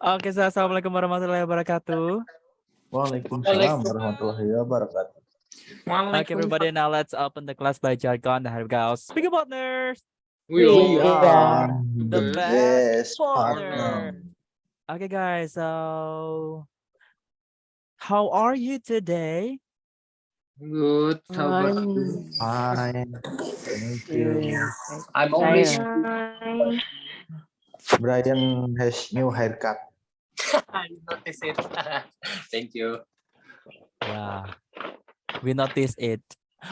Oke, assalamualaikum warahmatullahi wabarakatuh. Waalaikumsalam warahmatullahi wabarakatuh. Okay, everybody, now let's open the class by jargon. Here we go. Speaker partners. We are The best partner. Okay, guys. So, how are you today? Good. How about you? Fine. Thank you. I'm always Brian has new haircut. I notice it. Thank you. Yeah, we noticed it.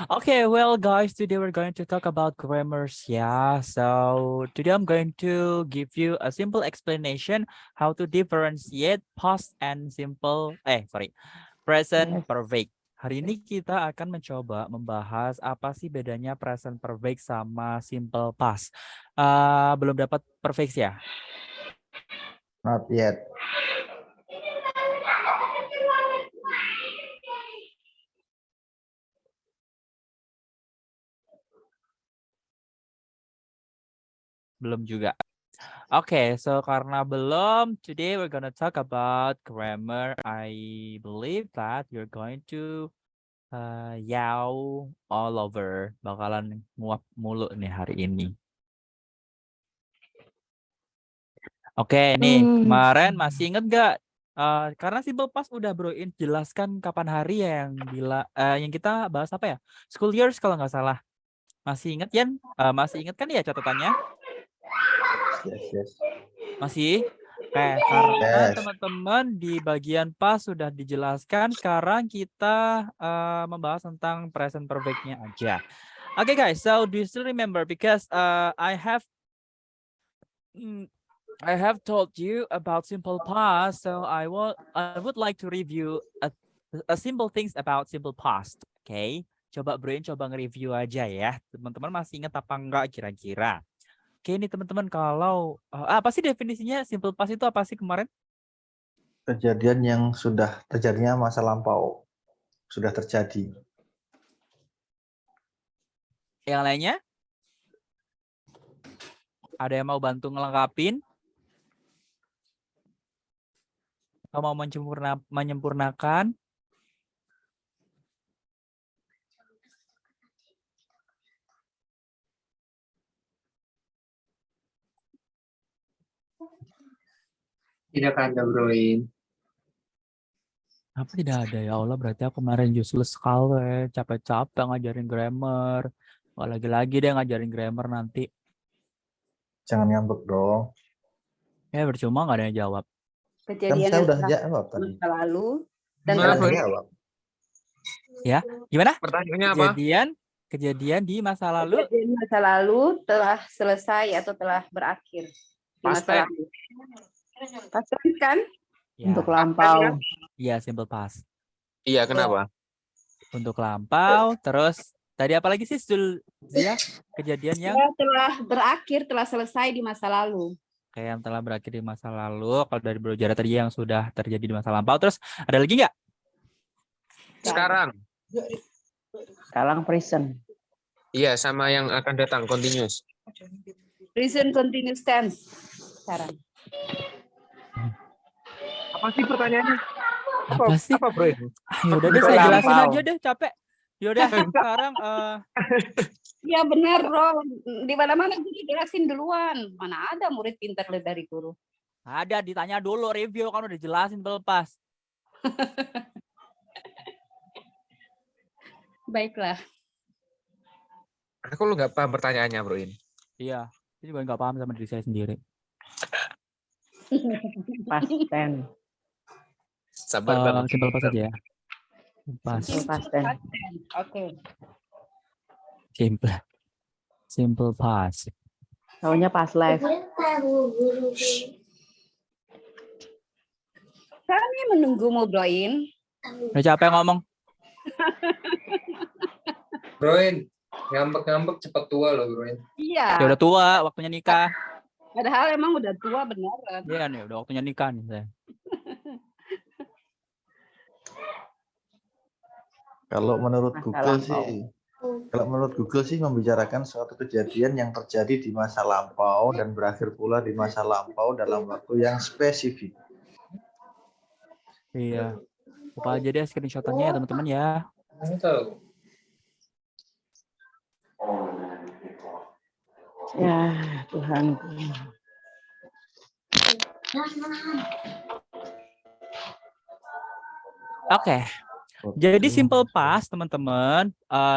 Okay, well, guys, today we're going to talk about grammars. Yeah, so today I'm going to give you a simple explanation how to differentiate past and present perfect. Hari ini kita akan mencoba membahas apa sih bedanya present perfect sama simple past. Belum dapat perfect ya? Not yet. Belum juga. Okay, so karena belum, today we're gonna talk about grammar. I believe that you're going to all over, bakalan nguap mulu nih hari ini. Oke, nih kemarin masih inget gak? Karena simple past udah broin jelaskan kapan hari ya yang kita bahas apa ya? School years kalau nggak salah. Masih inget Yan? Masih inget kan ya catatannya? Yes. Masih? Karena Yes. teman-teman di bagian pas sudah dijelaskan, sekarang kita membahas tentang present perfect-nya aja. Okay, guys, so do you still remember? Because I have told you about simple past, so I would like to review a simple things about simple past. Okay, coba nge-review aja ya. Teman-teman masih ingat apa enggak kira-kira? Oke, ini teman-teman, kalau apa sih definisinya simple past itu apa sih kemarin? Kejadian yang sudah terjadinya masa lampau. Sudah terjadi. Yang lainnya? Ada yang mau bantu ngelengkapin? Atau mau menyempurnakan? Tidak ada Broin. Apa tidak ada ya Allah, berarti aku kemarin useless sekali, capek-capek ngajarin grammar. Lagi-lagi deh ngajarin grammar nanti. Jangan ngambek dong. Ya percuma nggak ada yang jawab. Kan saya udah jawab tadi. Masa lalu dan jawab. Ya, gimana? Pertanyaannya apa? Kejadian di masa lalu. Kejadian masa lalu telah selesai atau telah berakhir di masa lalu. Past tense kan? Ya. Untuk lampau. Iya, simple past. Iya, kenapa? Untuk lampau, terus tadi apa lagi sih Zia? Kejadian yang telah berakhir, telah selesai di masa lalu. Kayak yang telah berakhir di masa lalu. Kalau dari Bro Jara tadi yang sudah terjadi di masa lampau. Terus ada lagi nggak? Sekarang present. Iya, sama yang akan datang, continuous. Present continuous tense. Sekarang. Apa sih pertanyaannya? Apa sih? Apa, Bro? Yaudah deh, saya jelasin aja deh, capek. Yaudah, sekarang Ya benar, Bro. Di mana-mana guru jelasin duluan. Mana ada murid pintar dari guru. ada, ditanya dulu review, kan udah jelasin pelepas. Baiklah. Aku lu nggak paham pertanyaannya, Bro. Iya, ini juga nggak paham sama diri saya sendiri. Past tense. Sabar banget. Simple past aja ya. Past tense. Oke. Simple past. Taunya past life. Kami menunggumu, Broin. Udah capek ngomong. Broin, ngambek-ngambek cepat tua loh, Broin. Iya. Ya udah tua, waktunya nikah. Padahal emang udah tua beneran. Iya nih, udah waktunya nikah nih saya. Kalau menurut Google sih Kalau menurut Google sih membicarakan suatu kejadian yang terjadi di masa lampau dan berakhir pula di masa lampau dalam waktu yang spesifik. Iya. Lupa aja deh screenshotannya ya teman-teman ya. Nggak tahu. Ya, Tuhan. Oke. Jadi simple past teman-teman,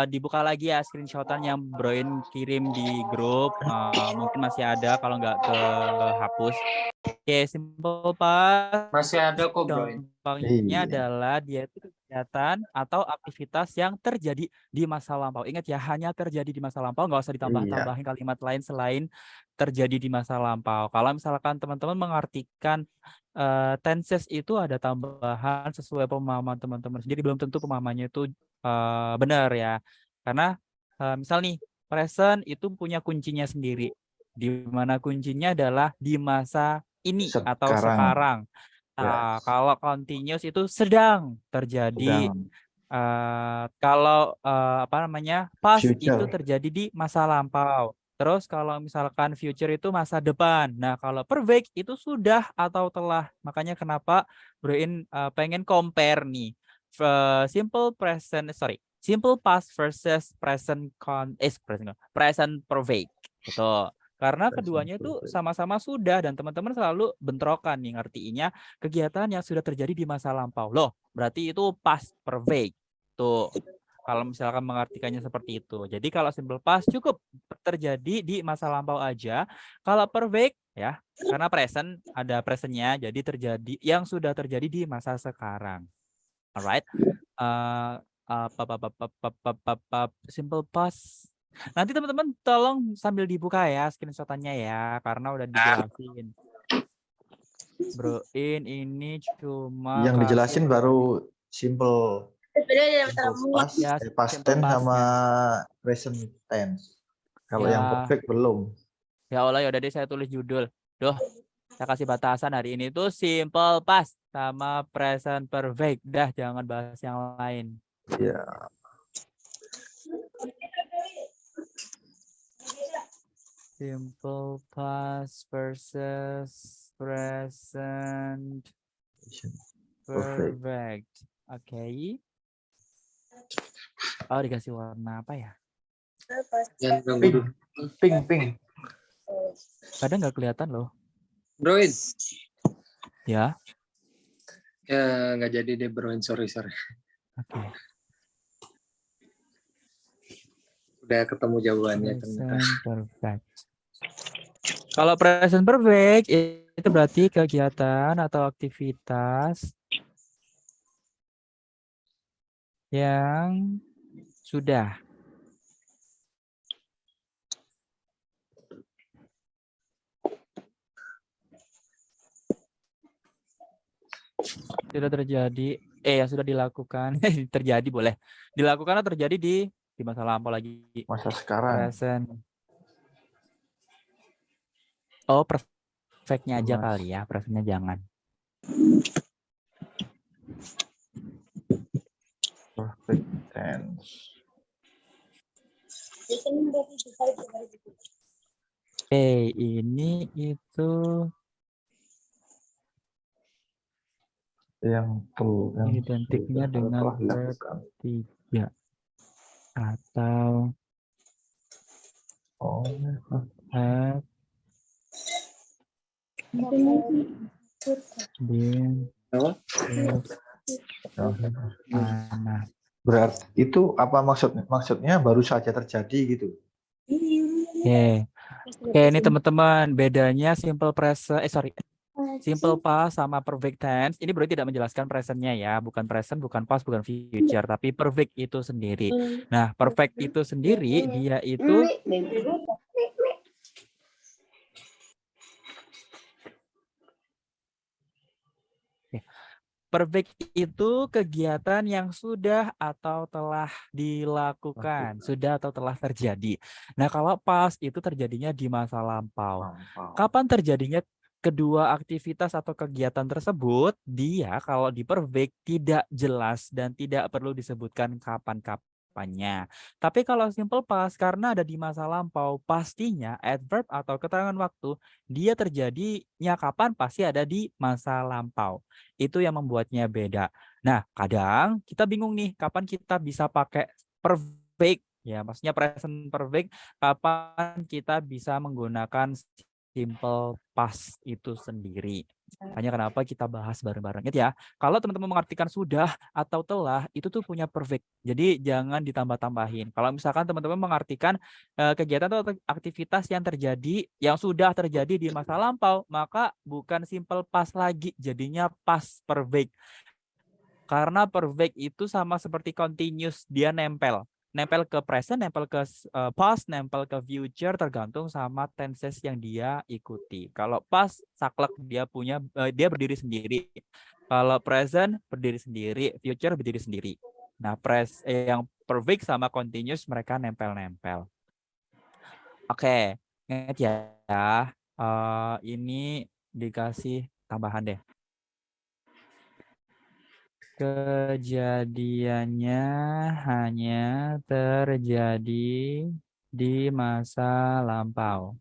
dibuka lagi ya screenshotan yang Broin kirim di grup, mungkin masih ada kalau nggak kehapus. Oke, simple past Masih ada kok, Bro. gampangnya Iya. adalah dia itu kegiatan atau aktivitas yang terjadi di masa lampau. Ingat ya, hanya terjadi di masa lampau, nggak usah ditambah-tambahin kalimat lain selain terjadi di masa lampau. Kalau misalkan teman-teman mengartikan tenses itu ada tambahan sesuai pemahaman teman-teman sendiri, belum tentu pemahamannya itu benar ya. Karena misal nih, present itu punya kuncinya sendiri. Di mana kuncinya adalah di masa ini atau sekarang. Nah, kalau continuous itu sedang terjadi. Kalau apa namanya past itu Future. terjadi di masa lampau. Terus kalau misalkan future itu masa depan. Nah, kalau perfect itu sudah atau telah. Makanya kenapa Broin pengen compare nih simple past versus present perfect gitu. Karena keduanya itu sama-sama sudah dan teman-teman selalu bentrokan nih ngertiinnya kegiatan yang sudah terjadi di masa lampau. Loh, berarti itu past perfect. Tuh. Kalau misalkan mengartikannya seperti itu. Jadi kalau simple past cukup terjadi di masa lampau aja. Kalau perfect ya, karena present ada presentnya, jadi terjadi yang sudah terjadi di masa sekarang. Alright. Simple past. Nanti teman-teman tolong sambil dibuka ya screenshotannya ya, karena udah dijelasin. Bro, ini cuma yang dijelasin baru simple past, ya, past simple tense sama past-nya. present tense. Kalau Ya. yang perfect belum. Ya Allah, ya udah deh saya tulis judul. Duh, saya kasih batasan hari ini tuh simple past sama present perfect. Dah, jangan bahas yang lain. Iya. Simple past versus present perfect. Oke. Oh, dikasih warna apa ya? Pink. Kadang nggak kelihatan loh. Broin. Ya. Ya, nggak jadi deh, Broin. Sorry. Oke. Udah ketemu jawabannya ternyata. Present perfect. Kalau present perfect itu berarti kegiatan atau aktivitas yang sudah terjadi, yang sudah dilakukan, terjadi boleh dilakukan atau terjadi di masa lampau lagi. Masa sekarang. Present. Oh, perfectnya aja kali ya, presentnya jangan. Perfect tense. Ini itu yang identiknya dengan verb 3 atau have been berarti itu apa maksudnya baru saja terjadi gitu. Oke, ini teman-teman bedanya simple past sama perfect tense. Ini berarti tidak menjelaskan presentnya ya, bukan present, bukan past, bukan future, tapi perfect itu sendiri. Nah, perfect itu sendiri dia itu perfect itu kegiatan yang sudah atau telah dilakukan, sudah atau telah terjadi. Nah, kalau past itu terjadinya di masa lampau. Kapan terjadinya kedua aktivitas atau kegiatan tersebut? Dia kalau di perfect tidak jelas dan tidak perlu disebutkan kapan-kapan. depannya. Tapi kalau simple past karena ada di masa lampau, pastinya adverb atau keterangan waktu dia terjadinya kapan pasti ada di masa lampau. Itu yang membuatnya beda. Nah, kadang kita bingung nih kapan kita bisa pakai perfect. Ya, maksudnya present perfect, kapan kita bisa menggunakan simple past itu sendiri. Hanya kenapa kita bahas bareng-bareng. Ingat ya, kalau teman-teman mengartikan sudah atau telah, itu tuh punya perfect. Jadi jangan ditambah-tambahin. Kalau misalkan teman-teman mengartikan kegiatan atau aktivitas yang terjadi, yang sudah terjadi di masa lampau, maka bukan simple past lagi, jadinya past perfect. Karena perfect itu sama seperti continuous, dia nempel. Nempel ke present, nempel ke past, nempel ke future, tergantung sama tenses yang dia ikuti. Kalau past, saklek dia dia berdiri sendiri. Kalau present berdiri sendiri, future berdiri sendiri. Nah, yang perfect sama continuous mereka nempel-nempel. Oke, ingat ya. Ini dikasih tambahan deh. Kejadiannya hanya terjadi di masa lampau.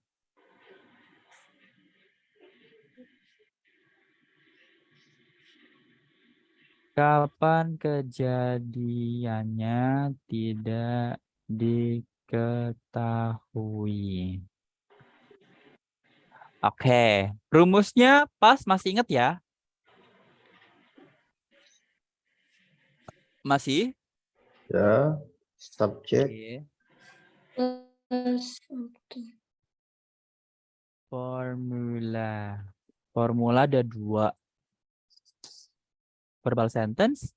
Kapan kejadiannya tidak diketahui. Oke, rumusnya pas masih ingat ya? Masih? Ya, subjek. Oke. Formula ada 2. Verbal sentence.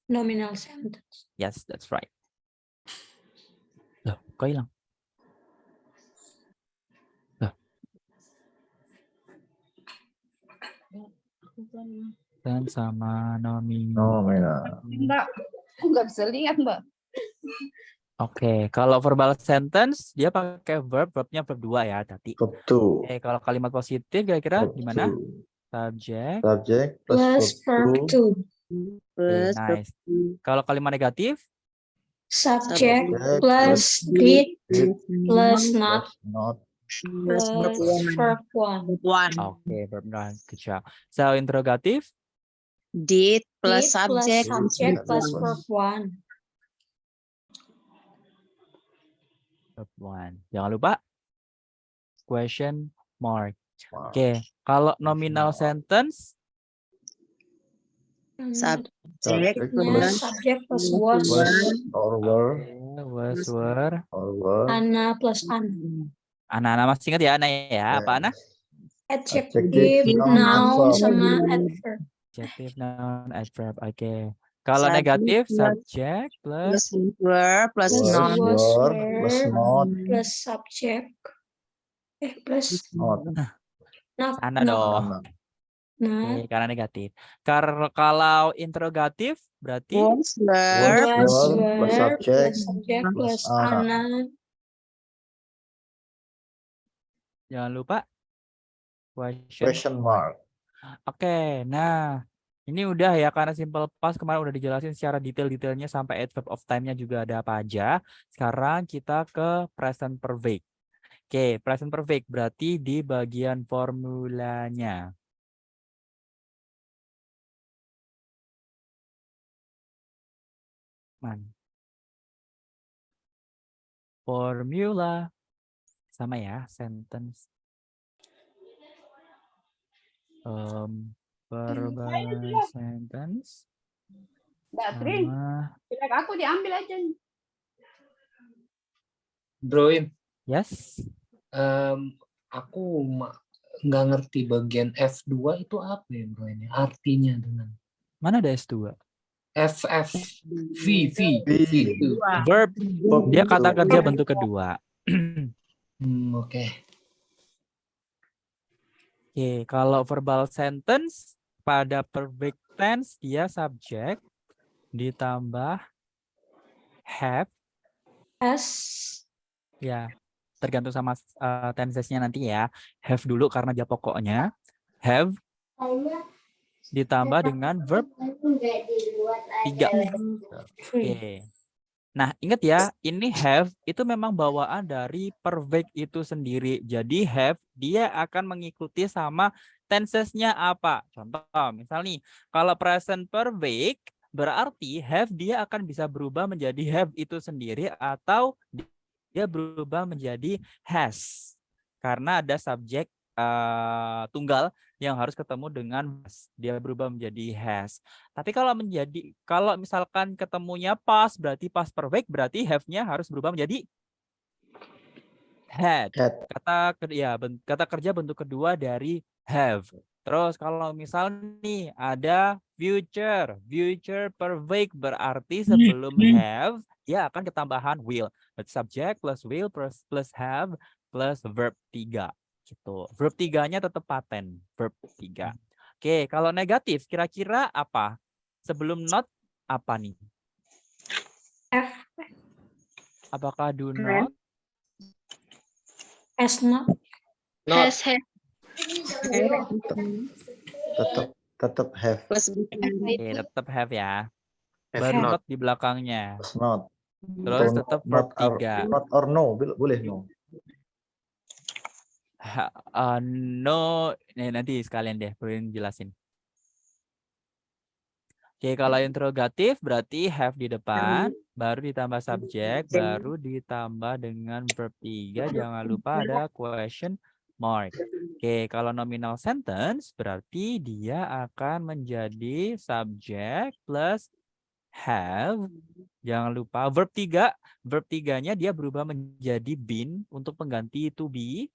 Nominal sentence. Yes, that's right. Loh, kok hilang? Loh. Dan sama nominal. Mbak, aku nggak bisa lihat, Mbak. Oke, kalau verbal sentence dia pakai verbnya verb 2 ya tadi. Betul. Oke, kalau kalimat positif kira-kira gimana? Subject. Subjek Plus verb to. Oke, nice. Kalau kalimat negatif? Subject plus did plus not plus verb one. Oke, verb 1. Good job. So, interrogatif? Did plus Did subject. plus verb one. Verb 1. Jangan lupa question mark. Oke, kalau nominal sentence? Subject Subject plus was. or were. Was, were. Or were. Ana plus an. Ana masih ingat ya Ana ya? Apa Ana? Adjective, noun, sama adverb. Adjective, noun, adverb. Oke. Kalau negatif, subject plus were plus Was, not. were, plus not. Plus subject. Plus Not. not. Ana dong. Not. Oke, karena negatif. Kalau interrogatif berarti Was, were, Was, were, plus subject. Plus Ana. ana. jangan lupa Question mark. Oke, nah ini udah ya karena simple past kemarin udah dijelasin secara detail-detailnya sampai adverb of time-nya juga ada apa aja. Sekarang kita ke present perfect. Oke, present perfect berarti di bagian formulanya. Formula sama ya, sentence. Verbal sentence. Mbak Trin, Sama aku diambil aja. Bro, yes. Aku nggak ngerti bagian F2 itu apa ya bro ini artinya dengan Mana ada S2? V itu. Verb. Dia kata kerja bentuk kedua. Oke. Oke, kalau verbal sentence pada perfect tense dia subjek ditambah have. S. Ya, tergantung sama tensesnya nanti ya. Have dulu karena dia pokoknya. Have ditambah dengan verb 3. Oke. Nah, ingat ya, ini have itu memang bawaan dari perfect itu sendiri. Jadi have dia akan mengikuti sama tenses-nya apa. Contoh, misal nih, kalau present perfect berarti have dia akan bisa berubah menjadi have itu sendiri atau dia berubah menjadi has. Karena ada subjek tunggal yang harus ketemu dengan dia berubah menjadi has. Tapi kalau misalkan ketemunya past berarti past perfect berarti have-nya harus berubah menjadi had. Had. Kata kerja bentuk kedua dari have. Terus kalau misal nih ada future perfect berarti sebelum have dia akan ketambahan will. Berarti subject plus will plus have plus verb 3 gitu. Verb 3-nya tetap paten, verb 3. Oke, kalau negatif kira-kira apa? Sebelum not apa nih? F. Apakah do not? S not. Not. Tetap have. Plus Oke, tetap have ya. Have Baru not. not di belakangnya. Plus not. Terus Atau tetap verb not 3. not or no, boleh no. No, nanti sekalian deh, Prin jelasin. Oke, kalau interrogatif berarti have di depan, baru ditambah subjek, baru ditambah dengan verb 3. Jangan lupa ada question mark. Oke, kalau nominal sentence berarti dia akan menjadi subjek plus have. Jangan lupa verb 3. Verb 3-nya dia berubah menjadi been untuk pengganti to be.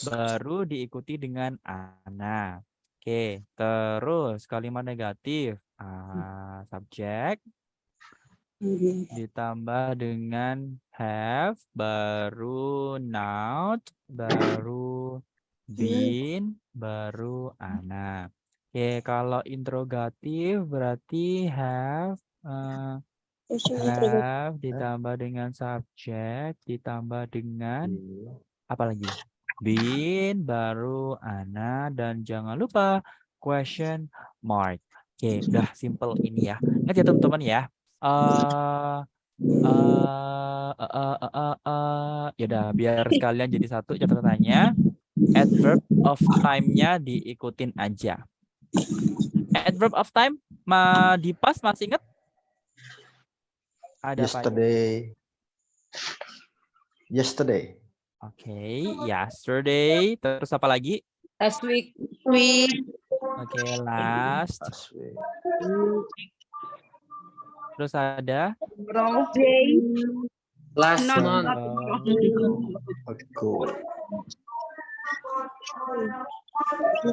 Baru diikuti dengan ana. Oke, terus kalimat negatif. Subjek ditambah dengan have, baru noun, baru been, baru ana. Oke, kalau interrogatif berarti have ditambah dengan subjek, ditambah dengan apa lagi? Been, baru ana, dan jangan lupa question mark. Oke, udah simple ini ya. Ingat ya teman-teman ya. Ya udah, biar sekalian jadi satu catatannya. Adverb of time-nya diikutin aja. Adverb of time di pas masih ingat? Ada apa? Yesterday. Oke, yesterday. Terus apa lagi? Last week. Oke, last. Terus ada? Last month.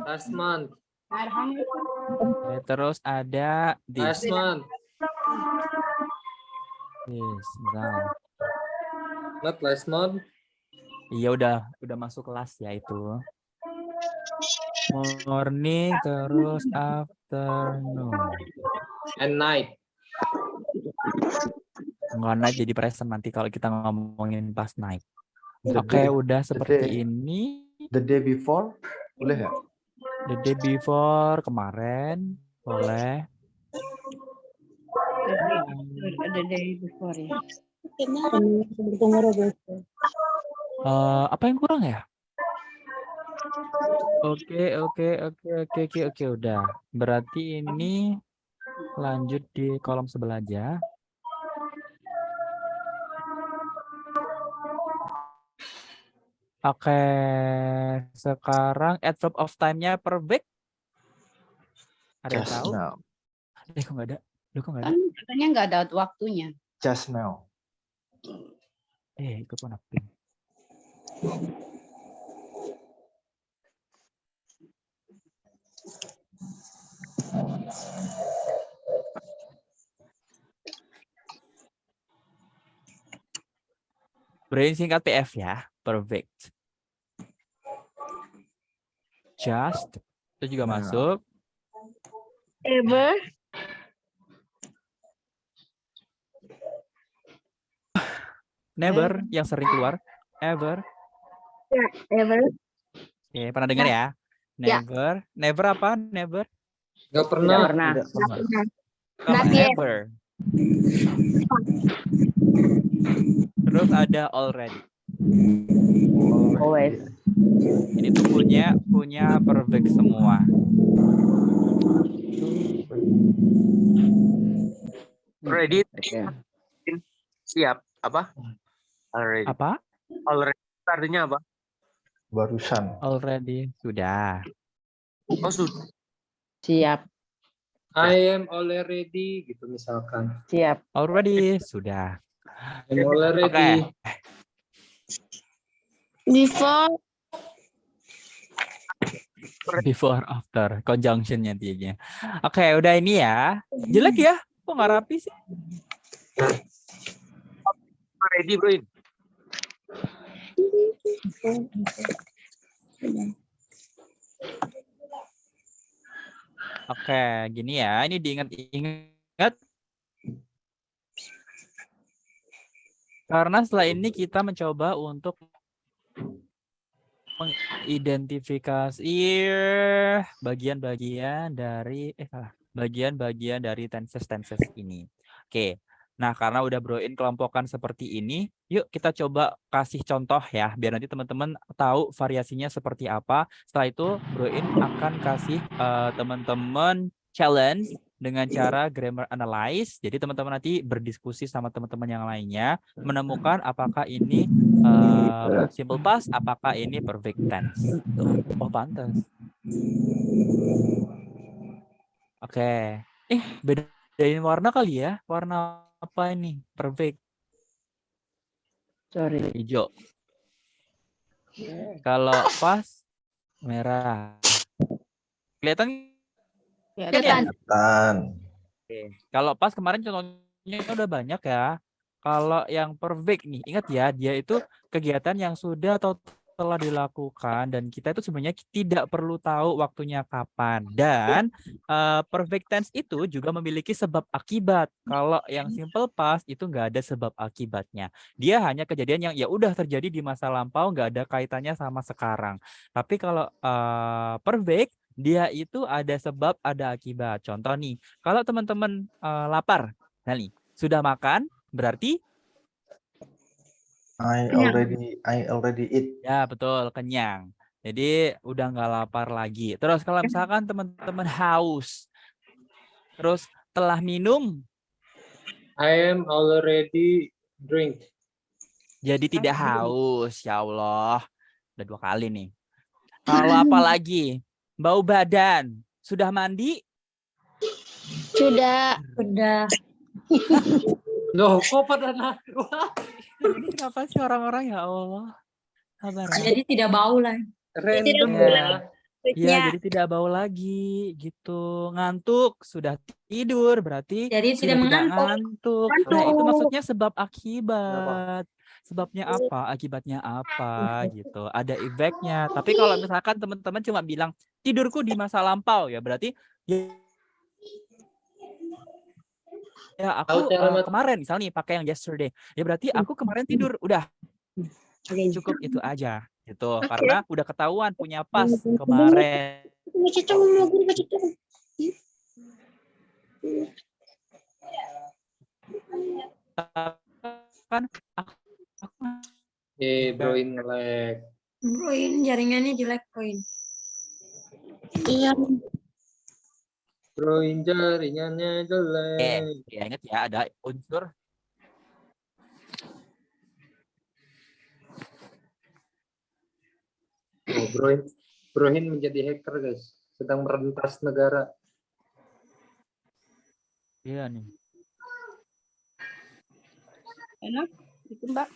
Last month. Oke, terus ada this. Last month. This, misal. Not last month. Iya udah masuk kelas ya itu. Morning terus afternoon. And night. Enggak night jadi present nanti kalau kita ngomongin pas night. Oke, udah seperti ini. The day before, boleh nggak? The day before, kemarin, boleh. The day before ya. Apa yang kurang ya? Oke, udah. Berarti ini lanjut di kolom sebelah aja. Oke, sekarang adverb of time-nya perfect. Ada yang Just tahu? now. Kok nggak ada? Kok nggak ada? Kan katanya nggak ada waktunya. Just now. Ikut warna pink. Brain singkat PF ya, perfect. Just, itu juga masuk. Ever. Never, yang sering keluar. Ever. Ever. Oke, pernah dengar ya? Never. Never apa? Never. Gak pernah. Tidak pernah. Never. Terus ada already. Always. Ini tuh punya perfect semua. Ready, Oke. siap. Apa? Already. Apa? Already artinya apa? Barusan. Already. Sudah. Oh, sudah. Siap. I am already gitu misalkan. Siap. Already. Sudah. I'm already. Before. Before, after. Conjunction-nya intinya. Oke, udah ini ya. Jelek ya? Kok nggak rapi sih? Ready, bro. Oke, gini ya. Ini diingat-ingat. Karena setelah ini kita mencoba untuk mengidentifikasi bagian-bagian dari bagian-bagian dari tenses ini. Oke. Nah, karena udah broin kelompokan seperti ini, yuk kita coba kasih contoh ya, biar nanti teman-teman tahu variasinya seperti apa. Setelah itu, broin akan kasih teman-teman challenge dengan cara grammar analyze. Jadi teman-teman nanti berdiskusi sama teman-teman yang lainnya, menemukan apakah ini simple past, apakah ini perfect tense. Tuh. Oh, pantas. Oke. Bedain warna kali ya. Warna apa ini? Perfect. Sorry. Hijau. Kalau pas merah. Kelihatan? Kelihatan. Oke. Kalau pas kemarin contohnya udah banyak ya. Kalau yang perfect nih, ingat ya, dia itu kegiatan yang sudah atau telah dilakukan dan kita itu sebenarnya tidak perlu tahu waktunya kapan. Dan perfect tense itu juga memiliki sebab akibat. Kalau yang simple past itu nggak ada sebab akibatnya. Dia hanya kejadian yang ya udah terjadi di masa lampau, nggak ada kaitannya sama sekarang. Tapi kalau perfect, dia itu ada sebab, ada akibat. Contoh nih, kalau teman-teman lapar, nah nih, sudah makan, berarti I already eat. ya betul, kenyang. Jadi udah nggak lapar lagi. Terus kalau misalkan teman-teman haus, terus telah minum, I am already drink. jadi tidak haus. Ya Allah, udah 2 kali nih. Kalau apa lagi? Bau badan, sudah mandi? Sudah. Loh, kok pada Ini kenapa sih orang-orang, ya Allah? Sabar ya. Jadi tidak bau lah. random Ya. ya. Ya, jadi tidak bau lagi gitu. Ngantuk, sudah tidur, berarti Jadi sudah tidak tidak mengantuk. ngantuk. Nah, itu maksudnya sebab akibat. Sebabnya apa? Akibatnya apa gitu. Ada efeknya. Tapi kalau misalkan teman-teman cuma bilang tidurku di masa lampau, ya berarti ya aku kemarin misalnya nih pakai yang yesterday. Ya berarti aku kemarin tidur, udah cukup itu aja gitu. Karena udah ketahuan punya pas kemarin. Kan aku Broin nge-lag. Broin, jaringannya jelek, Broin. Iya. Broin jaringannya jelek. ya ingat ya, ada unsur Broin menjadi hacker, guys. Sedang merentas negara. iya nih. Enak? Itu Mbak.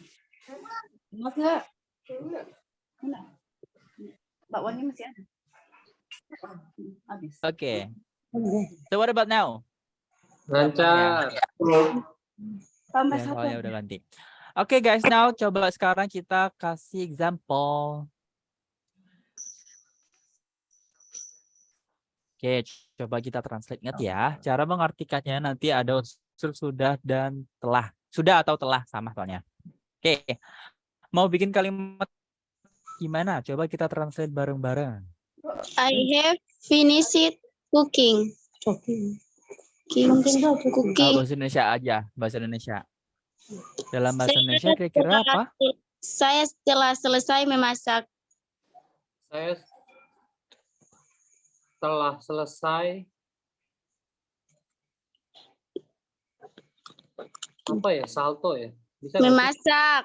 Enak nggak? Enak. Bakwannya masih ada. Habis. Oke. So what about now? Lancar. Tambah Ya, satu. soalnya udah ganti. Oke guys, now coba sekarang kita kasih example. Oke, coba kita translate. Ingat ya, cara mengartikannya nanti ada unsur sudah dan telah. Sudah atau telah sama soalnya. Oke, mau bikin kalimat gimana? Coba kita translate bareng-bareng. I have finished cooking. Cooking. Bahasa Indonesia aja, bahasa Indonesia. Dalam bahasa Indonesia kira-kira apa? Saya setelah selesai memasak. Saya setelah selesai apa ya? Salto ya? Bisa nggak sih? Memasak.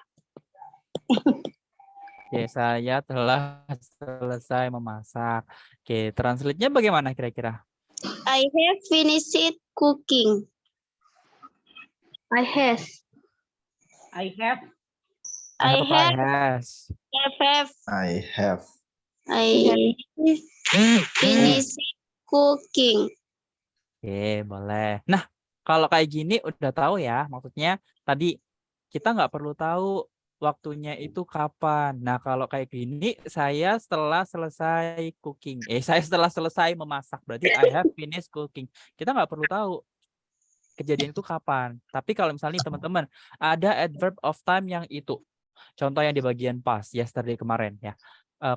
Oke, saya telah selesai memasak. Oke, translate-nya bagaimana kira-kira? I have finished cooking. I have. I have. I I have. I have. I finished cooking. Oke, boleh. Nah, kalau kayak gini udah tahu ya, maksudnya tadi kita nggak perlu tahu waktunya itu kapan. Nah, kalau kayak gini, saya setelah selesai cooking. Saya setelah selesai memasak. Berarti I have finished cooking. Kita nggak perlu tahu kejadian itu kapan. Tapi kalau misalnya teman-teman ada adverb of time yang itu. Contoh yang di bagian past, yesterday kemarin ya.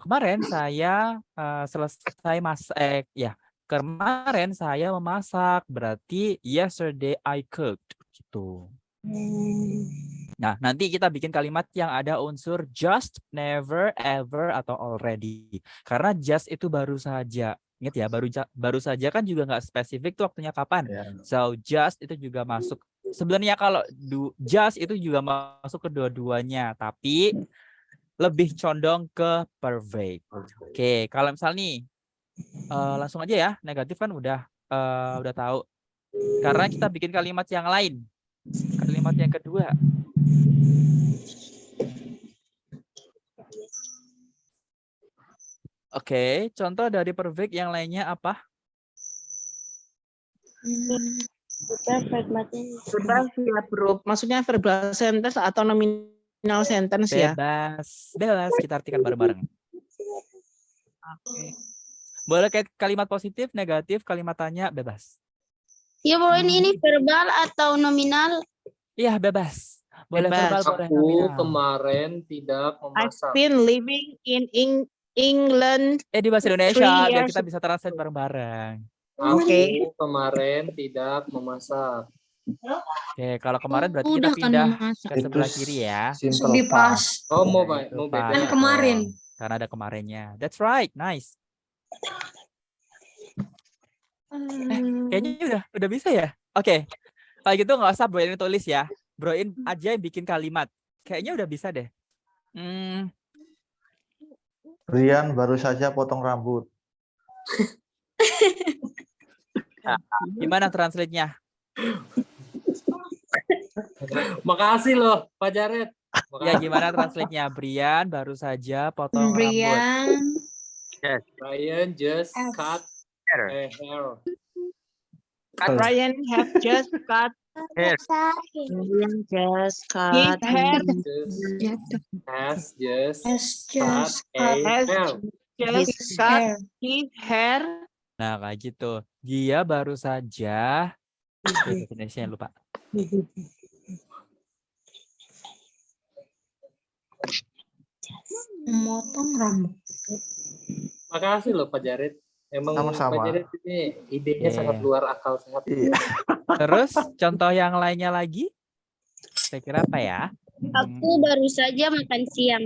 Kemarin saya selesai masak. Kemarin saya memasak. Berarti yesterday I cooked. Gitu. Nah, nanti kita bikin kalimat yang ada unsur just, never, ever, atau already. Karena just itu baru saja. Ingat ya, baru saja kan juga nggak spesifik tuh waktunya kapan. Ya. So, just itu juga masuk. Sebenarnya kalau just itu juga masuk kedua-duanya. Tapi lebih condong ke perfect. Oke, kalau misal nih, langsung aja ya, negatif kan udah tahu. Karena kita bikin kalimat yang lain. Kalimat yang kedua. Oke, contoh dari perfect yang lainnya apa? Verbal verb. Maksudnya verbal sentence atau nominal sentence ya? Bebas. Kita artikan bareng-bareng. Boleh kayak kalimat positif, negatif, kalimat tanya, bebas. Ya, Bro, ini verbal atau nominal? Iya, bebas. Boleh verbal, Bebas. boleh Aku nominal. kemarin tidak I've memasak. been living in England. Di bahasa Indonesia, 3 biar years. kita bisa translate bareng-bareng. Aku Oke. kemarin tidak memasak. Oke, kalau kemarin berarti kita Udah kan pindah memasak. ke sebelah kiri ya. Simple Lebih pas. past. Oh, mau Itu beda. pas. Kan kemarin. Karena ada kemarinnya. That's right, nice. Kayaknya udah bisa ya. Oke, kalau gitu nggak usah Broin tulis ya. Broin aja yang bikin kalimat. Kayaknya udah bisa deh. Brian baru saja potong rambut. Gimana translate-nya? Makasih loh, Pak Jared. Ya, gimana translate-nya? Brian baru saja potong rambut. Brian just cut Hair. hair. Brian have just cut Hair. his Has hair. just Has cut just a Has hair. just cut his hair. Nah, kayak gitu. Dia baru saja Indonesia lupa. memotong rambut. Makasih loh Pak Jared. Emang Sama-sama. Pak Jared ini idenya Iya. sangat luar akal sehat. Iya. Terus contoh yang lainnya lagi? Saya kira apa ya? Aku baru saja makan siang.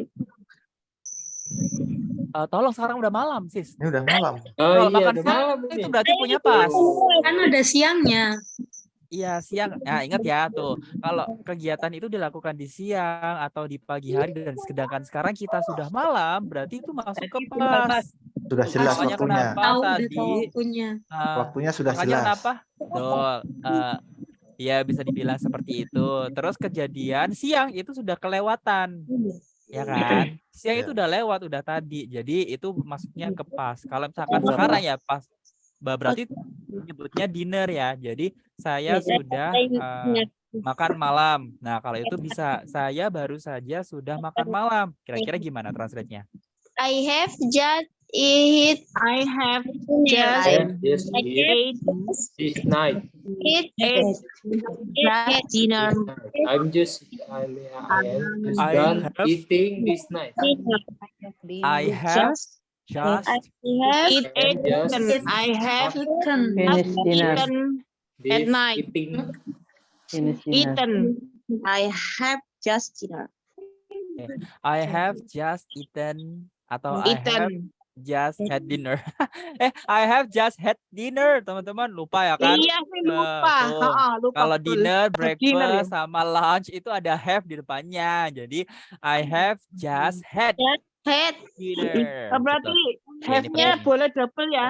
Tolong sekarang udah malam, sis. Ini udah malam. Iya, Kalau makan udah siang malam ini. itu berarti punya pas. Kan ada siangnya. Iya, siang. Nah, ingat ya tuh. Kalau kegiatan itu dilakukan di siang atau di pagi hari dan sedangkan sekarang kita sudah malam, berarti itu masuk ke pas. Sudah jelas Makanya waktunya. kenapa Tahu udah tadi? tahu waktunya. Waktunya sudah Makanya jelas. kenapa? Betul. Ya bisa dibilang seperti itu. Terus kejadian siang itu sudah kelewatan. Ya kan? Siang itu udah lewat, udah tadi. Jadi itu masuknya ke pas. Kalau misalkan sekarang ya pas, berarti menyebutnya dinner ya. Jadi saya sudah makan malam. Nah kalau itu bisa, saya baru saja sudah makan malam. Kira-kira gimana translate-nya? I have just eat. I have dinner. just Yes, ate this night. Eat. dinner. I'm just done have- eating this night. I have just I have Eat And just I have Chicken. eaten This night. eating. Finish dinner. Eaten. I have just dinner. I have just eaten atau I have Eaten. just had dinner. I have just had dinner, teman-teman. Lupa ya kan? Iya, saya lupa. Tuh. Lupa Kalau betul. dinner, Dinner ya. breakfast, sama lunch itu ada have di depannya. Jadi I have just had Head. dinner. Berarti Gitu. have-nya penting. boleh double ya.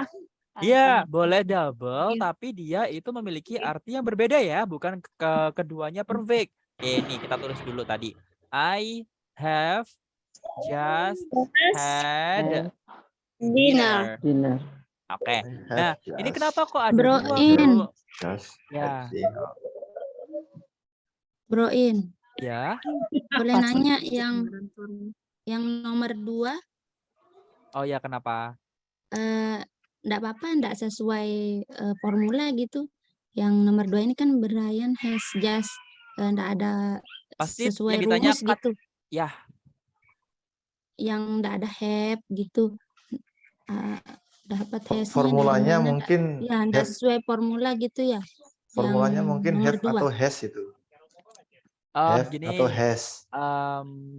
Iya, boleh double, tapi dia itu memiliki arti yang berbeda ya, bukan keduanya perfect. Oke, nih kita tulis dulu tadi. I have just had dinner. Dinner. Oke. I have Nah, ini just- kenapa kok ada Bro, dua, in. Bro? just Ya. had dinner. Broin, Ya. boleh nanya yang nomor 2, Oh ya, kenapa? enggak apa-apa, enggak sesuai formula gitu. Yang nomor 2 ini kan Brian has just, enggak ada Pasti sesuai yang ditanya rumus cut. gitu. Ya, Yang enggak ada have gitu. Dapat has-nya Formulanya dari mana? mungkin Ya, enggak have, sesuai formula gitu ya. formulanya Yang mungkin nomor have 2. atau has itu. Have gini. atau has.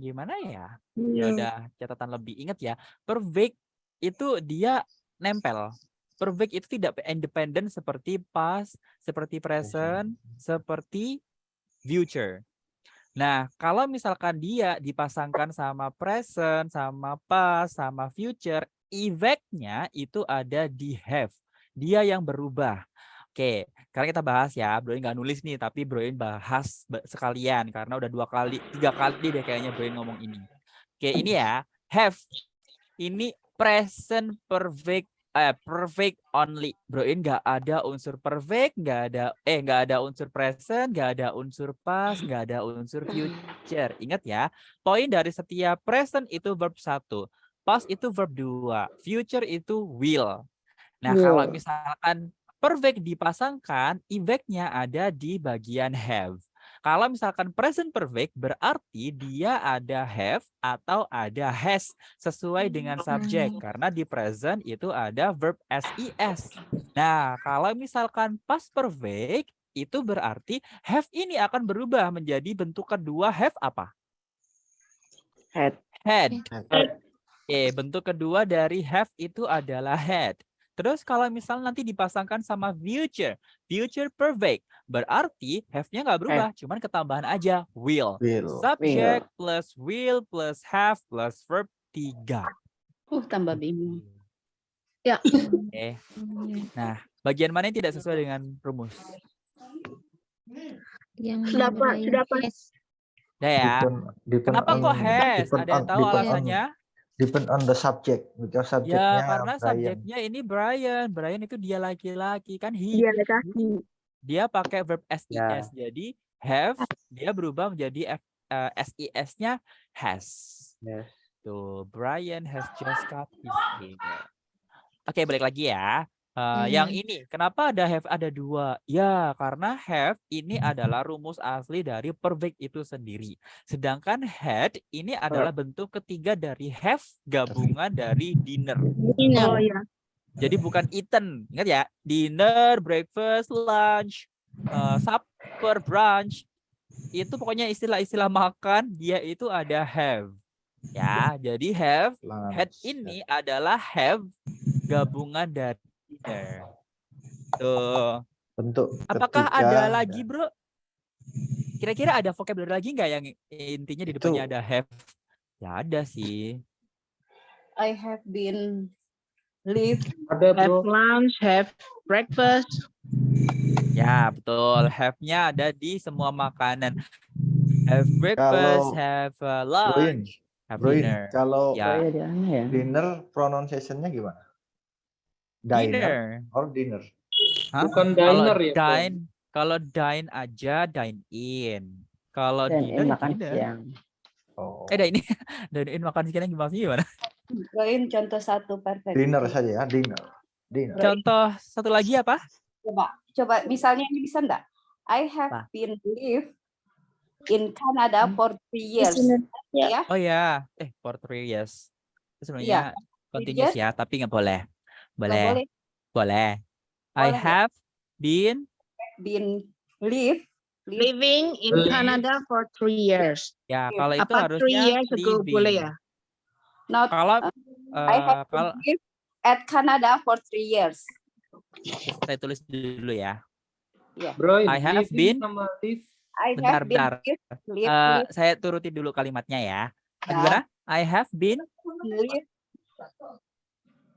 Gimana ya? Ya udah, catatan lebih. Ingat ya, perfect itu dia nempel. Perfect itu tidak independen seperti past, seperti present, seperti future. Nah, kalau misalkan dia dipasangkan sama present, sama past, sama future, efeknya itu ada di have. Dia yang berubah. Oke, sekarang kita bahas ya. Broin nggak nulis nih, tapi Broin bahas sekalian karena udah 3 kali deh kayaknya Broin ngomong ini. Oke, ini ya, have. Ini present perfect, perfect only. Broin nggak ada unsur perfect, nggak ada unsur present, nggak ada unsur past, nggak ada unsur future. Ingat ya, poin dari setiap present itu verb 1, past itu verb 2, future itu will. Nah, kalau misalkan perfect dipasangkan, efeknya ada di bagian have. Kalau misalkan present perfect berarti dia ada have atau ada has sesuai dengan subjek. Karena di present itu ada verb SES. Nah, kalau misalkan past perfect itu berarti have ini akan berubah menjadi bentuk kedua have apa? Had. Had. Oke, bentuk kedua dari have itu adalah had. Terus kalau misal nanti dipasangkan sama future, future perfect, berarti have-nya nggak berubah, cuman ketambahan aja will. Subject plus will plus have plus verb 3. Tambah bingung. Ya. Oke. Nah, bagian mana yang tidak sesuai dengan rumus? Yang Sudah, Pak. Brian Sudah, Pak. has. Udah ya. Kenapa kok has? Ada yang tahu alasannya? Depend on the subject, because Ya, subjeknya karena Brian. subjeknya ini Brian. Brian itu dia laki-laki kan he. Dia laki. Dia pakai verb SES. Jadi have dia berubah menjadi SES-nya has. Yes. Tuh, Brian has just cut his hair. Oke, balik lagi ya. Yang ini, kenapa ada have ada 2? Ya, karena have ini adalah rumus asli dari perfect itu sendiri. Sedangkan had ini adalah bentuk ketiga dari have gabungan dari dinner. Oh ya. Jadi bukan eaten. Ingat ya, dinner, breakfast, lunch, supper, brunch. Itu pokoknya istilah-istilah makan, dia itu ada have. Ya, jadi have, had ini adalah have gabungan dari dinner. Tuh. Bentuk Apakah ketiga, ada lagi, Bro? Kira-kira ada vocabulary lagi nggak yang intinya di depannya ada have? Ya ada sih. I have been live. Ada, Have bro. lunch, have breakfast. Ya, betul. Have-nya ada di semua makanan. Have breakfast, Kalau have lunch, have dinner. Kalau Ya, dinner pronunciation-nya gimana? Diner dinner. or dinner? Hah? Bukan Kalau diner ya, bro. kalau dine aja dine in. Kalau Dan dinner makan dinner. siang. Oh. Dine in, dine in makan siang gimana? Broin contoh 1 perfect. Dinner saja ya, dinner. Contoh satu lagi apa? Coba misalnya ini bisa enggak? I have been live in Canada for 3 years. Ya. Oh ya, for 3 years. Itu sebenarnya continuous ya, tapi nggak boleh. Boleh. I have been been Living in Canada for 3 years. Ya, kalau itu Apa 3 harusnya years ago boleh living. ya? not Kalau I have kalau been at Canada for 3 years. saya tulis dulu ya. Bro, I have been. sama live. I Bentar, have been bentar. live Saya turuti dulu kalimatnya ya. Ya. Gimana? I have been.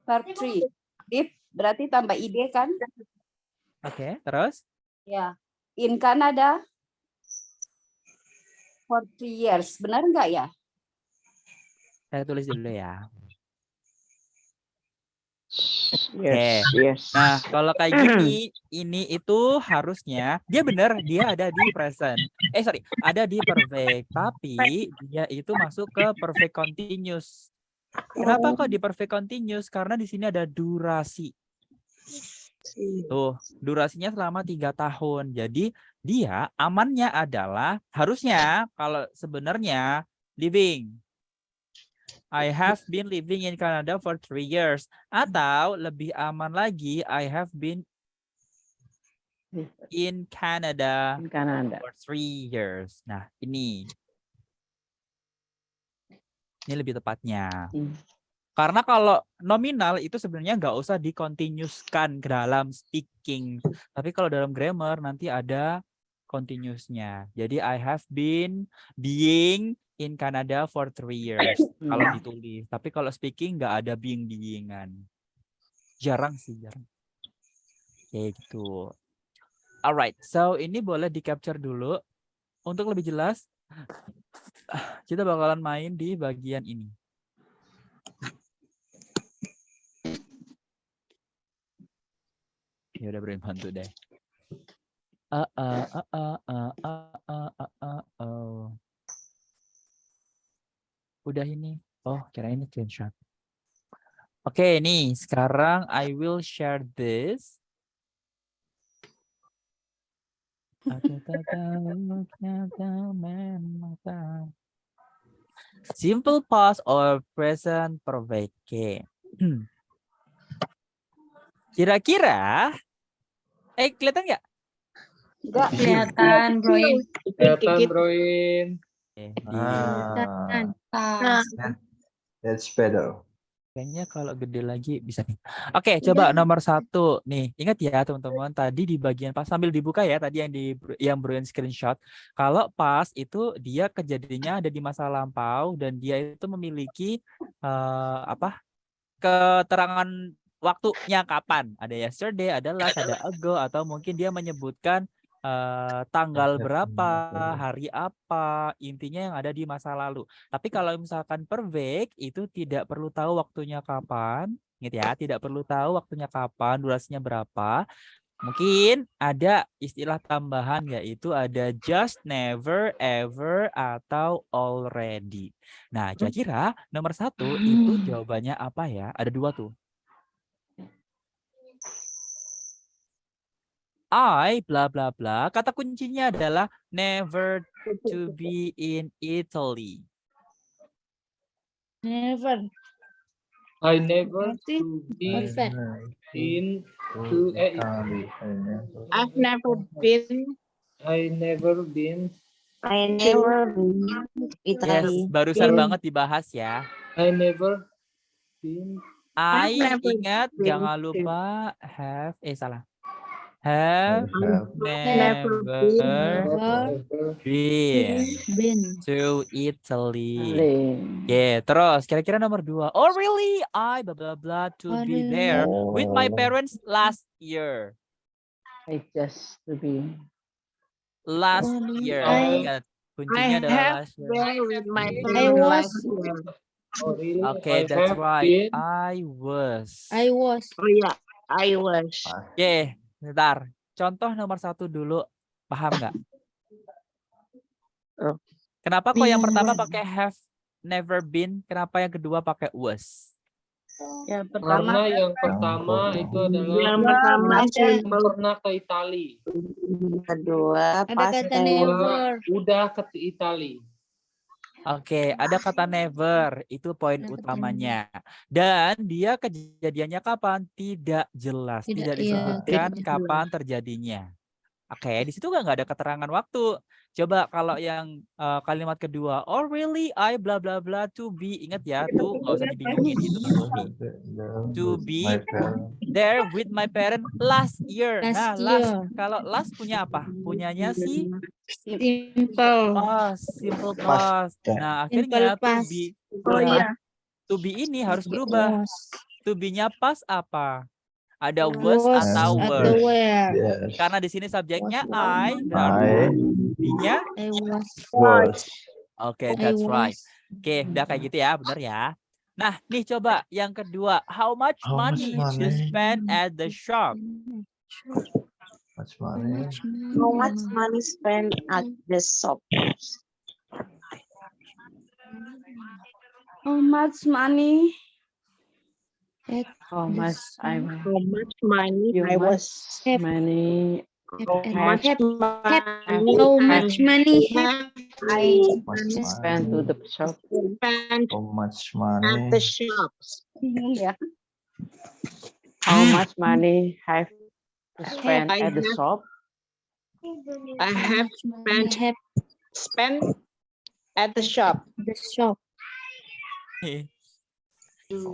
for 3. Live berarti tambah id kan? Oke, terus? Ya. In Canada for 3 years. Benar nggak ya? Saya tulis dulu ya. Yes, yes. Nah, kalau kayak gini, ini itu harusnya dia benar, dia ada di present. Ada di perfect, tapi dia itu masuk ke perfect continuous. Kenapa kok di perfect continuous? Karena di sini ada durasi. Tuh, durasinya selama 3 tahun. Jadi dia amannya adalah harusnya kalau sebenarnya living. I have been living in Canada for 3 years. Atau lebih aman lagi, I have been in Canada for 3 years. Nah, ini lebih tepatnya. Karena kalau nominal itu sebenarnya nggak usah dikontinuuskan ke dalam speaking. Tapi kalau dalam grammar nanti ada continuousnya. Jadi I have been being in Canada for 3 years. Kalau ditulis. Tapi kalau speaking nggak ada being-beingan. Jarang sih, jarang. Kayak gitu. Alright, so ini boleh di-capture dulu. Untuk lebih jelas, kita bakalan main di bagian ini. Ya udah beri bantu deh. Udah ini. Oh, kira ini screenshot. Oke, nih sekarang I will share this. Simple past or present perfect. Kira-kira kelihatan nggak? Enggak. Kelihatan, Broin. Kelihatan, Broin. That's better. Kayaknya kalau gede lagi bisa nih. Oke, coba nomor 1 nih. Ingat ya teman-teman, tadi di bagian pas sambil dibuka ya, tadi yang Brian screenshot. Kalau pas itu dia kejadiannya ada di masa lampau dan dia itu memiliki keterangan waktunya kapan. Ada yesterday, ada last, ada ago, atau mungkin dia menyebutkan tanggal berapa, hari apa, intinya yang ada di masa lalu. Tapi kalau misalkan perfect itu tidak perlu tahu waktunya kapan, ingat ya, tidak perlu tahu waktunya kapan, durasinya berapa. Mungkin ada istilah tambahan yaitu ada just, never, ever, atau already. Nah, kira-kira nomor 1 itu jawabannya apa ya? Ada 2 tuh. I bla bla bla. Kata kuncinya adalah never to be in Italy. Never. I never to be Perfect. in to Italy. I've never been. I never been. I never been Yes, barusan banget dibahas ya. I never been. I never ingat been jangan to- lupa have salah. Have never never been been. to Italy. Terus kira-kira nomor 2. Oh really? I blah blah blah to Oh, be really? there with my parents last year. I just to be. Last Oh, year. I- Ingat I kuncinya adalah have last year. been with my I parents was. last year. Oh, really? Okay, I that's have right. been. I was. I was. Oh yeah, I was. Oke, bentar. Contoh nomor 1 dulu. Paham nggak? Kenapa kok yang pertama pakai have never been? Kenapa yang kedua pakai was? Yang Karena yang pertama itu adalah yang pertama simple, pernah ke Italia. kedua Ada kata Kedua, never. udah ke Italia. Oke, ada kata never. Itu poin Ada kata utamanya. Dan dia kejadiannya kapan? Tidak jelas. Tidak, Tidak iya, disebutkan tidak kapan terjadinya. Oke, di situ nggak ada keterangan waktu. Coba kalau yang kalimat kedua, oh really I bla bla bla to be, ingat ya, tuh nggak usah dibingungin, itu kan to be. To be there with my parent last year. Nah, last, kalau last punya apa? Punyanya si Simple. simple Past. past. Nah, akhirnya Simple past. to be ini harus berubah. Was. To be-nya pas apa? Ada was Was atau atau were. were. Yes. Karena di sini subjeknya I, I berarti be-nya I was. was. oke, I that's right. was. Oke, udah kayak gitu ya, bener ya. Nah, nih coba yang kedua, how much How much money money? you spend at the shop? Much money. How much money spent at the shop? How much money? How much I How much money you I was must money how much money How much money have I Much spend to money. the shop? spent How much at the money? shops? bingung ya. How much money have to spend I at the have- shop? I have spent I have spent at the shop. the shop.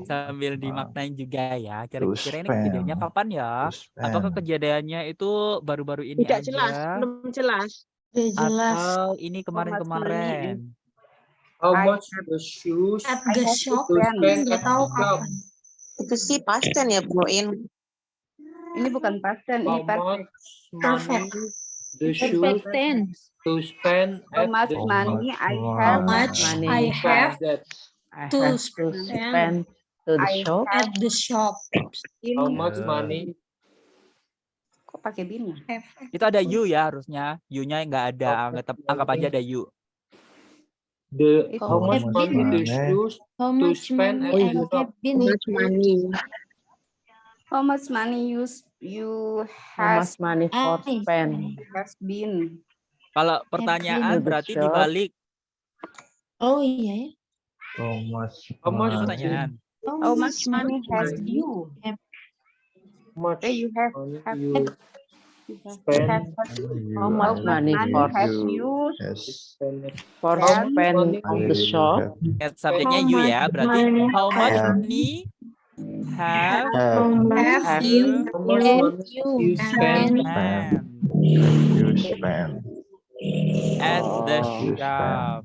Sambil dimaknain juga ya. Kira-kira ini spend. kejadiannya kapan ya? Apakah kejadiannya itu baru-baru ini Tidak aja? jelas, belum jelas. Atau ini kemarin-kemarin? How I much the shoes at I the have shop? to spend. Nggak tahu kapan. Itu sih past tense ya, Bro In. Ini bukan past tense, ini how perfect. much money the shoes Perfect tense. to spend How at much the money I How have much money I have that I to have to spend to the I shop? at the shop. in. how much Yeah. money Kok pakai bin ya? Itu ada you ya harusnya. You-nya nggak ada. Anggap aja ada you. the Itu how much How much money the money? shoes How to much spend money at I the shop? have been? How much money? How much money you How has much money for I spend? has been? Kalau been pertanyaan to the berarti shop. dibalik. Oh iya ya. How much How much Itu money? pertanyaan. How much money has you? how much You have money you have spend How You much have- money money for have you Yes. spend for How much spend money on You the shop? have- Ingat subjeknya you ya. Berarti how much have- money have have Have you how much Have money you you spend spent you spend. at the Oh. You shop?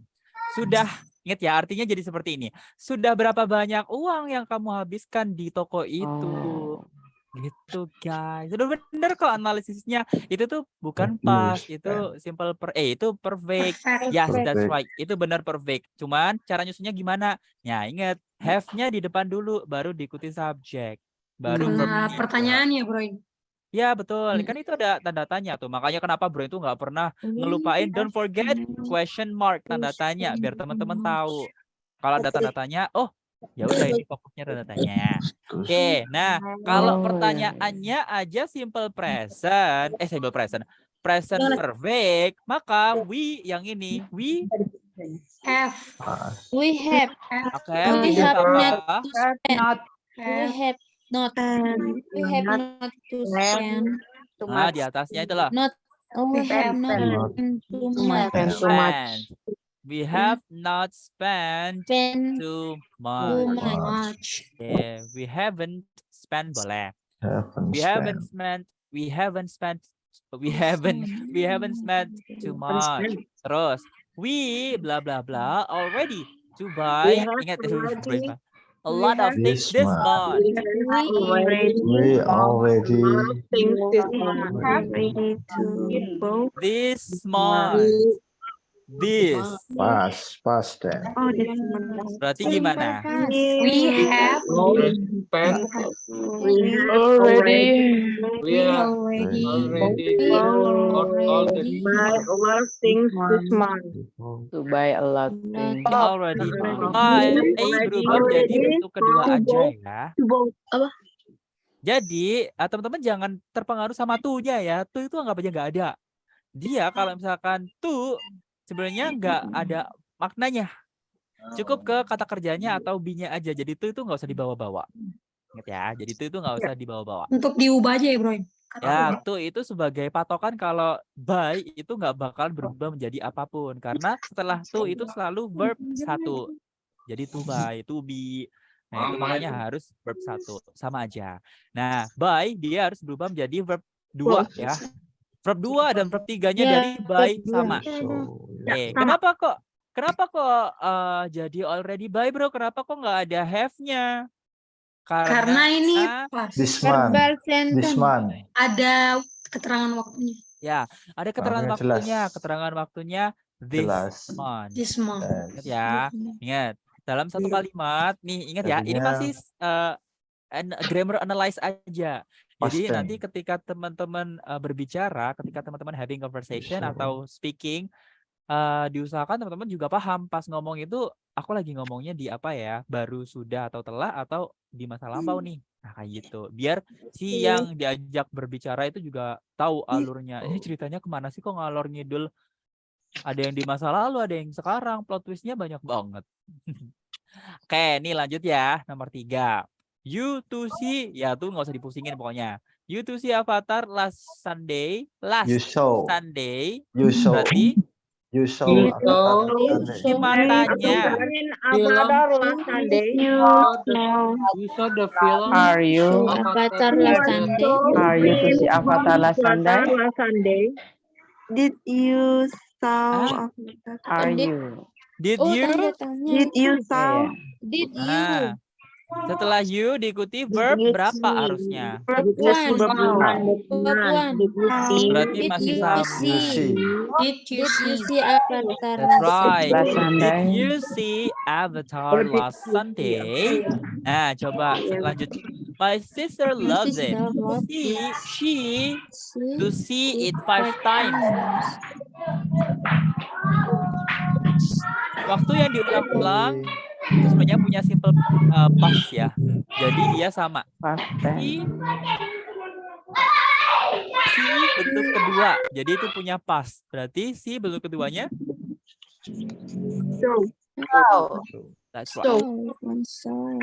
Sudah, ingat ya, artinya jadi seperti ini. Sudah berapa banyak uang yang kamu habiskan di toko itu? Oh. Gitu guys. Sudah bener kok analisisnya. Itu tuh bukan You pas, spend. itu simple itu perfect. Perfect. Yes, that's Perfect. right. Itu benar perfect. Cuman cara nyusunnya gimana? Ya, ingat, have-nya di depan dulu baru diikuti subjek. Baru Karena verb-nya. pertanyaannya, Bro. Ya, betul. Kan itu ada tanda tanya tuh. Makanya kenapa Bro itu nggak pernah ngelupain don't forget question mark, tanda tanya, biar teman-teman tahu. Kalau ada tanda tanya, oh, ya udah ini fokusnya tanda tanya. Terus Oke, nah kalau Oh, ya. pertanyaannya aja simple present, present perfect, maka we yang ini, we, Have. pas. We have oke, We we have have not apa? to have spend. not We have not. We have not to spend. too Nah, much. di atasnya itulah. Not. Oh, we have not Not too Spend much. too much. Spend. We have not spent Spend too too much. much. Yeah, we haven't spent boleh. Haven't We haven't spent. We haven't spent. We haven't spent too much. Terus we bla bla bla already to buy. We have Ingat already- a lot of things This this month. We already things this Have month. This month. This. past tense. Oh, this month. Berarti gimana? We have spend We already we are Already. already We bought all the buy a lot of things this month. To buy a lot things. Already. Berubah jadi bentuk kedua aja ya. Jadi teman-teman jangan terpengaruh sama to-nya ya. To itu anggap aja nggak ada. Dia kalau misalkan to sebenarnya nggak ada maknanya. Cukup ke kata kerjanya atau be-nya aja. Jadi to itu nggak usah dibawa-bawa. Ingat ya. Jadi to itu nggak usah dibawa-bawa. untuk diubah aja ya, Bro. Ya, to itu sebagai patokan kalau by itu nggak bakal berubah menjadi apapun. Karena setelah to itu selalu verb satu. Jadi to by, to be. Nah, itu makanya harus verb satu. Sama aja. Nah, by dia harus berubah menjadi verb dua ya. Verb 2 dan verb 3-nya Ya, dari by verb dua. sama. Kenapa kok jadi already by, bro? Kenapa kok nggak ada have-nya? Karena ini This month. Verbal This sentence. month. ada keterangan waktunya. Ya, ada keterangan Makanya waktunya. jelas. Keterangan waktunya this Jelas. month. This month. Ingat ya, ingat. Dalam satu kalimat, nih ingat ya, ini Jadinya masih grammar analyze aja. Jadi past nanti tense. ketika teman-teman berbicara, ketika teman-teman having conversation atau speaking, diusahakan teman-teman juga paham pas ngomong itu aku lagi ngomongnya di apa ya, baru, sudah, atau telah, atau di masa lampau nih. Nah kayak gitu. Biar si yang diajak berbicara itu juga tahu alurnya. Ini ceritanya kemana sih kok ngalor ngidul? Ada yang di masa lalu, ada yang sekarang. Plot twistnya banyak banget. Oke, nih lanjut ya. Nomor 3. You to see, ya tuh nggak usah dipusingin pokoknya. You to see Avatar last Sunday. Last You saw. Sunday. You saw. Berarti You saw. You Avatar saw. Sunday. si matanya. Avatar last Sunday. You saw the film. Are you Avatar last Sunday. to see Avatar last Sunday? Did you Ah, saw Avatar? Are Did- you? Did Oh, you? tanda tanya. Did you saw? Did you? Nah, setelah you diikuti verb berapa harusnya? Verb one. Verb one. Berarti Did masih you sama. You see? see. Did you Did you see? see Avatar That's last right. Last Sunday? Did Sunday. you see Avatar last Sunday? Nah, coba lanjut. My sister My loves it. sister loves She to see it 5 five times. Waktu yang diulang-ulang itu sebenarnya punya simple past ya. Jadi dia sama. Past tense. Si bentuk kedua. Jadi itu punya past. Berarti si bentuk keduanya that's right. Oh, one song.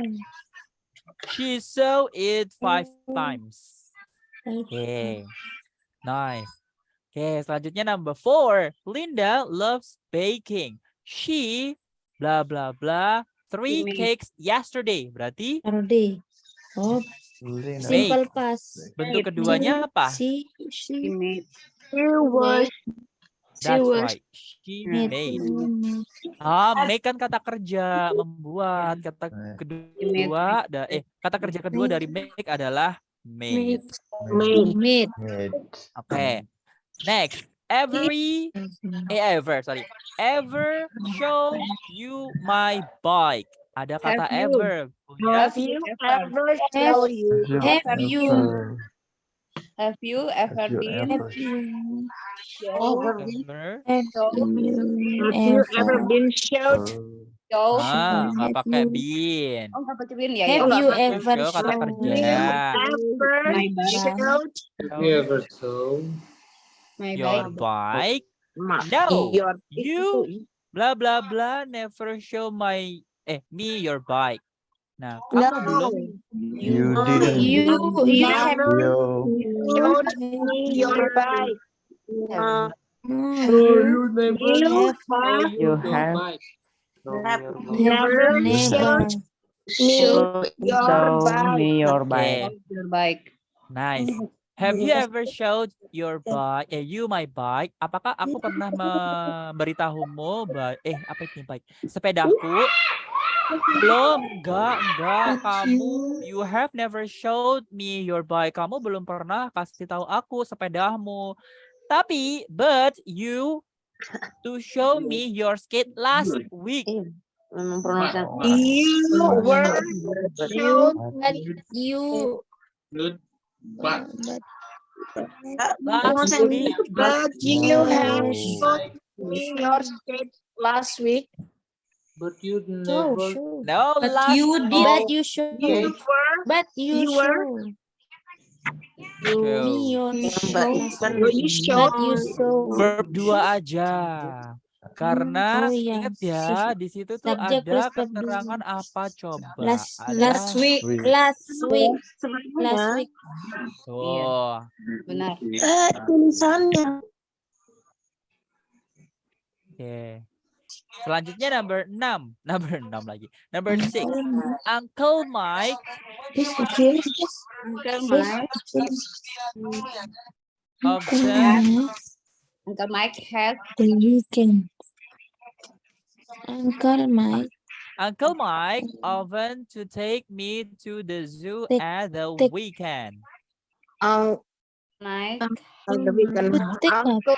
She saw it 5 times. Oke. Nice. Oke, selanjutnya number 4. Linda loves baking. She bla bla bla 3 cakes yesterday. Berarti Saturday. Oh, Linda. simple past. bentuk keduanya apa? She That's was right. She made. made. Make kan kata kerja, membuat. Kata kedua kata kerja kedua dari make adalah made. Made. Oke. Next. Ever show you my bike. Ada kata ever. Have you ever show you? Have you Have you ever been Ever. Ever been showed? show? Nggak pakai been. Oh, nggak pakai been ya? Have Ya. you ever Show kata shown kerja. Ever showed You ever saw? My Your bike. bike. No. your You bla bla bla never show me your bike. Nah, kamu belum. You didn't. You have You. showed me your bike. You never You have Never showed me your show bike. me your Oke, bike. Your bike. nice. Have you ever showed your bike? You my bike. Apakah aku pernah memberitahumu apa itu bike? Sepedaku? Belum, enggak kamu. You have never showed me your bike. Kamu belum pernah kasih tahu aku sepedamu. Tapi, but you to show me your skate last week. You were showed but you Good. But Last week. but you have No. showed me your skate last week. but you oh never. sure. No, But last you week. did. But you show. You were But you You were- show. Show. Me your show. you showed But you show. Verb 2 aja. Karena Oh iya, ingat ya, di situ tuh subjek ada plus verb keterangan dulu. apa coba? Last Last Ada week. last week. Sebenarnya Last week. tuh. Benar. tulisannya. Oke. Selanjutnya number 6. Number 6 lagi. Number 6. Uncle Mike Uncle Mike. often Uncle Mike has The weekend. Uncle Mike. Uncle Mike often to take me to the zoo at the weekend. Mike On the weekend. Ketik apa?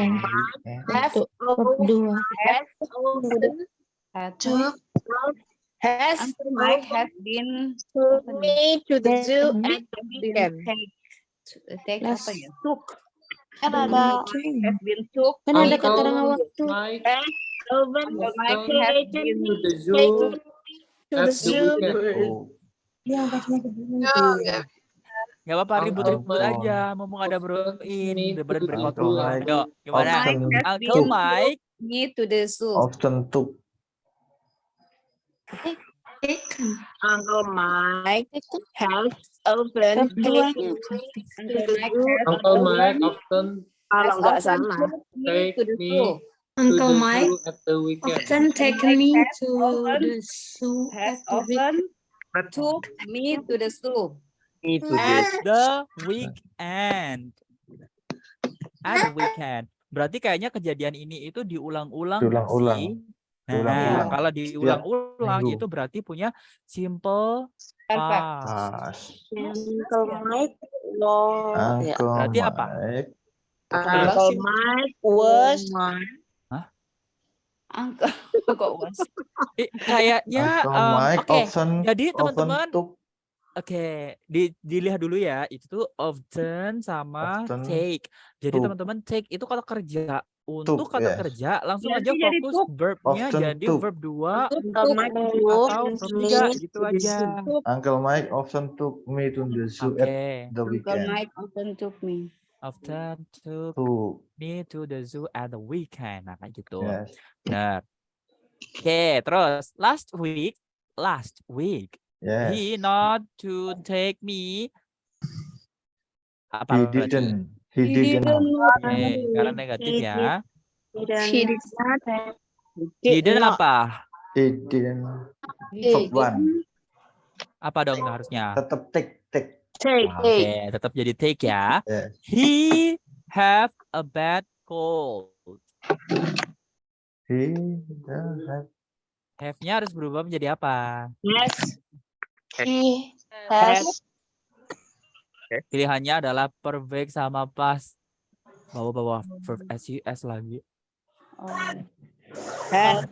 Have Untuk berdua. has Uncle Mike has been took me to the zoo at the been weekend. take Last- apa ya? Took. Kan Uncle Mike has been took. Kan ada Uncle keterangan waktu. Mike Over Uncle Mike often has to been the zoo to at the the zoo. weekend. Gak apa-apa, ribut-ribut Uncle aja. Mumpung ada Bro In. Daripada Uncle berkotor. Mike Ayo, gimana? Mike has Uncle been Mike me to the zoo. often took Taken. Uncle Mike has opened Verb duanya apa? Uncle Mike has Uncle Mike often kalau nggak often salah. took me take to the me zoo. Uncle to the Mike zoo at the weekend. often take me to the zoo Has at the weekend. often took me to the zoo. Itu at dia. the weekend. At the weekend. Berarti kayaknya kejadian ini itu diulang-ulang nggak Diulang-ulang. sih? Nah, Diulang-ulang. kalau diulang-ulang minggu. itu berarti punya simple Perfect. past. Uncle Mike was Uncle Berarti apa? Mike Uncle Mike was Uncle kok was. Kayaknya Uncle Mike oke. often Jadi teman-teman took dilihat dulu ya. Itu tuh often sama Often take. Jadi took. teman-teman take itu kata kerja. Untuk Took, kata yes. kerja langsung Berarti aja jadi fokus took. verbnya Often jadi took. verb 2 Uncle Mike atau was verb 3 gitu aja. Uncle Mike often took me to the zoo at Oke. the Uncle weekend. Mike often took me. Often took To me to the zoo at the weekend. Nah, kayak gitu. yes. Benar. Oke, terus last week Yes. he not to take me apa He berarti? didn't. He didn't. Oke, karena negatif ya. He did Didn't not. apa? He didn't. He Verb one. Apa dong harusnya? Tetap take. take Oke, tetap jadi take ya. Yes. He have a bad cold. He have Have-nya harus berubah menjadi apa? yes he has Pilihannya adalah perfect sama past. Bawa verb SUS lagi. has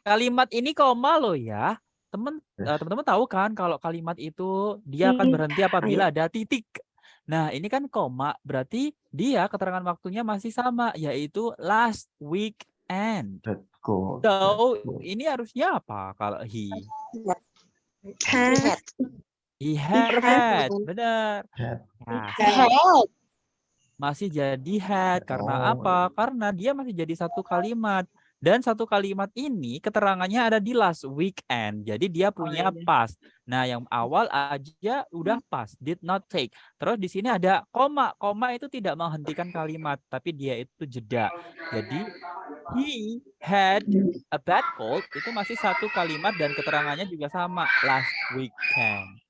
Kalimat ini koma loh ya. Teman-teman tahu kan kalau kalimat itu dia akan berhenti apabila ada titik. Nah, ini kan koma, berarti dia keterangan waktunya masih sama, yaitu last weekend. go. So, ini harusnya apa kalau he? had He had. Benar. Had. Nah, had masih jadi had. Karena Oh. apa? Karena dia masih jadi satu kalimat. Dan satu kalimat ini keterangannya ada di last weekend. Jadi dia punya past. Nah, yang awal aja udah past, did not take. Terus di sini ada koma. Koma itu tidak menghentikan kalimat, tapi dia itu jeda. Jadi he had a bad cold itu masih satu kalimat dan keterangannya juga sama, last weekend.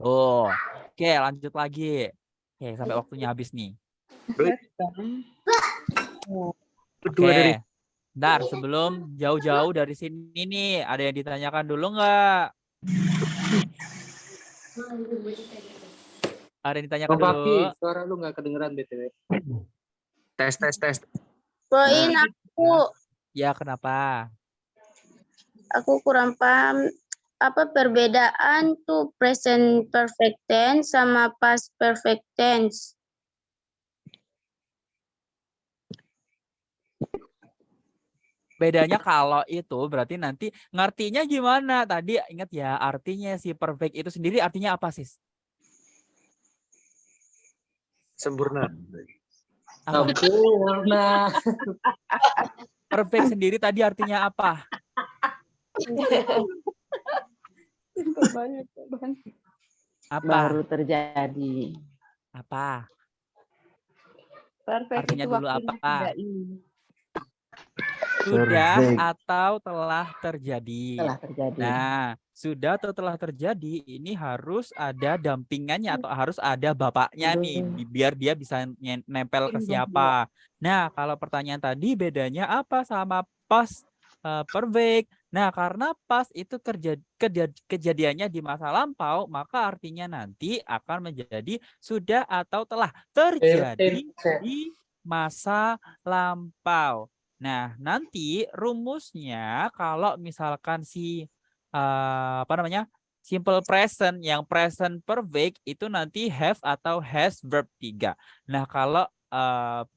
Oh, oke, lanjut lagi. Oke, sampai waktunya habis nih. Kedua dari Oke. Bentar, sebelum jauh-jauh dari sini nih, ada yang ditanyakan dulu nggak? Ada yang ditanyakan Bang Fakih, dulu? suara lu nggak kedengeran BTW. tes. Poin aku Ya, kenapa? kurang paham apa perbedaan tuh present perfect tense sama past perfect tense. Bedanya kalau itu berarti nanti ngertinya gimana? Tadi ingat ya, artinya si perfect itu sendiri artinya apa, Sis? Sempurna. Apa? Sempurna. Perfect sendiri tadi artinya apa? Simpel banget, Bang. Apa? Baru terjadi. Apa? Perfect Artinya itu dulu waktunya apa? tidak ini. Sudah Perfect. atau telah terjadi. Telah terjadi. Nah, sudah atau telah terjadi ini harus ada dampingannya atau harus ada bapaknya nih biar dia bisa nempel ke siapa. Nah, kalau pertanyaan tadi bedanya apa sama past perfect? Nah, karena past itu kejadiannya di masa lampau, maka artinya nanti akan menjadi sudah atau telah terjadi di masa lampau. Nah, nanti rumusnya kalau misalkan si simple present yang present perfect itu nanti have atau has verb 3. Nah, kalau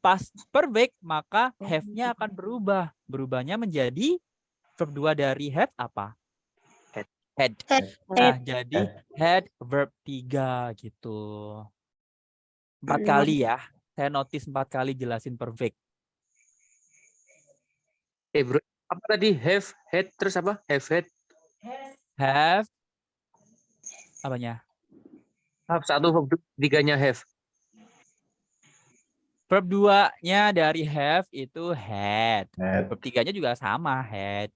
past perfect maka have-nya akan berubah. Berubahnya menjadi verb 2 dari have apa? Had. Nah, jadi had verb 3 gitu. 4 kali ya. Saya notice 4 kali jelasin perfect. Bro, apa tadi? Have, had, terus apa? Have, had. Have. Apanya? Have, 1, verb 3-nya have. Verb 2-nya dari have itu had. Had. Verb 3-nya juga sama, had.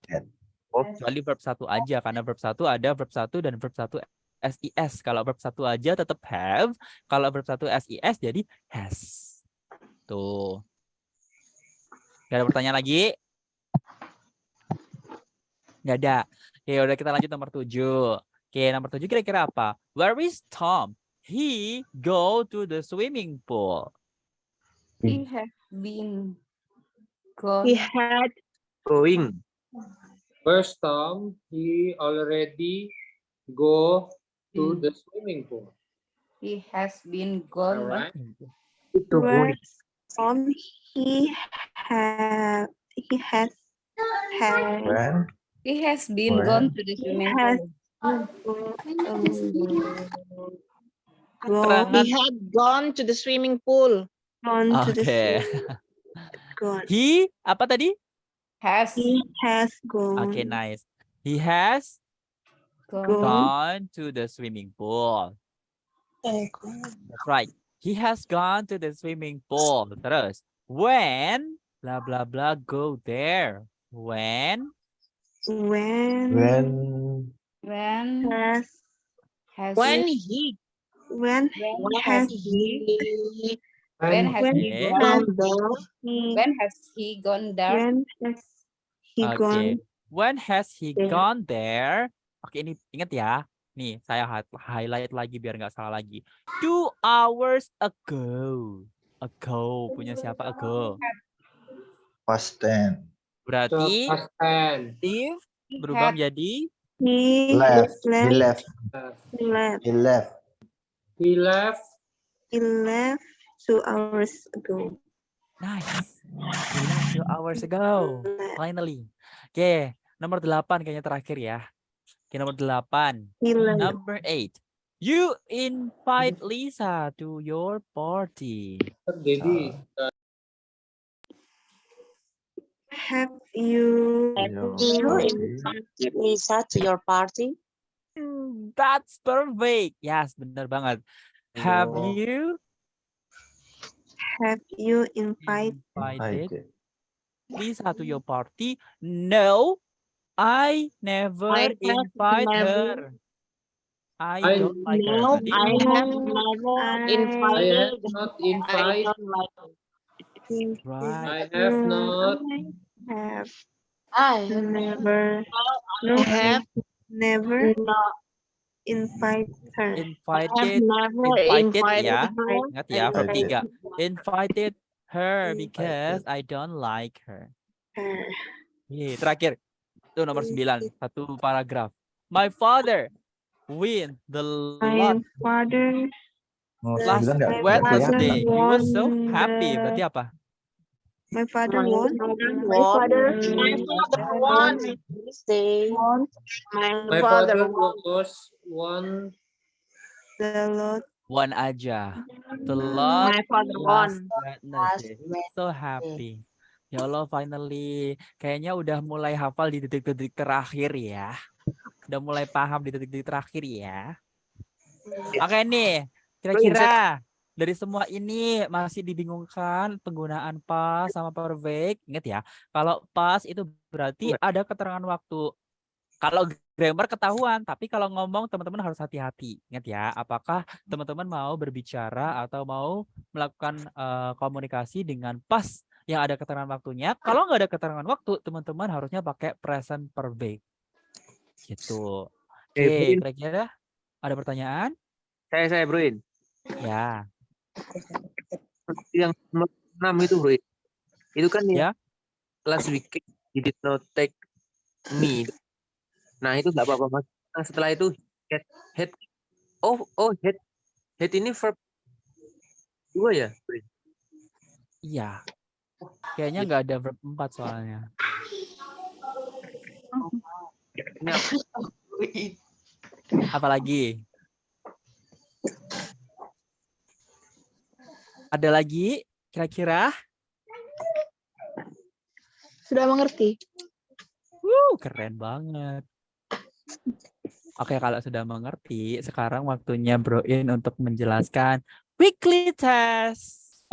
Oh, Kecuali verb 1 aja, karena verb 1 ada verb 1 dan verb 1 SIS. Kalau verb 1 aja tetap have, kalau verb 1 SIS jadi has. Tuh. Gak ada pertanyaan lagi? Nggak ada. Oke, udah kita lanjut nomor 7. Oke, nomor 7 kira-kira apa? Where is Tom? He go to the swimming pool. He have been gone. He had going. First Tom, he already go to the swimming pool. He has been gone. Alright. where from he has When? He has been When? gone to the swimming has pool. Keterangan. He had gone to the swimming pool. gone to the Oke. gone. He apa tadi? Has He has gone. Oke, nice. He has Gone. gone to the swimming pool. That's right. He has gone to the swimming pool. Terus, when blah blah blah go there. When When when has has When he when has he when has when he Okay. gone he when has he gone there? when has he Oke. gone? When has he there? gone there? Oke, ini ingat ya. Nih, saya highlight lagi biar nggak salah lagi. 2 hours ago. Ago punya siapa ago? Past tense. Berarti Past tense. if He berubah had menjadi He Left. He left. He left. He left. He left. He left 2 hours ago. nice. He left 2 hours ago. Finally. Oke, nomor 8 kayaknya terakhir ya. Oke, nomor 8. He left. Number 8. You invite Lisa to your party. Jadi Have you Your Lisa to your party? That's perfect. Yes, benar banget. Have Oh. you invited invited Lisa to your party? No, I never I have invite never- her. I don't like her. No, Tadi I have never I- I invited. have not I invited. don't like it. right. I have not. have I never have never not. invite her. I have Invited. never Invited invited ya. her. Ingat ya, verb Invited. 3. Invited her because I don't like her. Her. Terakhir. Itu nomor 9. Satu paragraf. My father win the My lot father Oh, last 9 nggak Wednesday. He was so won happy. the- Berarti apa? My father won. My father won Wednesday. My My father father was one the One aja. The last My father last one. Wednesday. So happy. Ya Allah, finally. Kayaknya udah mulai hafal di detik-detik terakhir ya. Udah mulai paham di detik-detik terakhir ya. Oke nih, kira-kira dari semua ini masih dibingungkan penggunaan pas sama perfect. Ingat ya, kalau pas itu berarti ada keterangan waktu. Kalau grammar ketahuan, tapi kalau ngomong teman-teman harus hati-hati. Ingat ya, apakah teman-teman mau berbicara atau mau melakukan komunikasi dengan pas yang ada keterangan waktunya. Kalau nggak ada keterangan waktu, teman-teman harusnya pakai present perfect. Gitu. Oke, kira-kira ada pertanyaan? Saya Bruin. Ya. Yang nomor 6 itu Bruin. Itu kan Ya. Last weekend he did not take me. Nah itu nggak apa-apa mas. Nah, setelah itu head. Head ini verb 2 ya? Bruin? Iya. Kayaknya nggak ada verb 4 soalnya. Ini Apalagi? Ada lagi kira-kira? Sudah mengerti. Keren banget. Oke, kalau sudah mengerti, sekarang waktunya Broin untuk menjelaskan weekly test.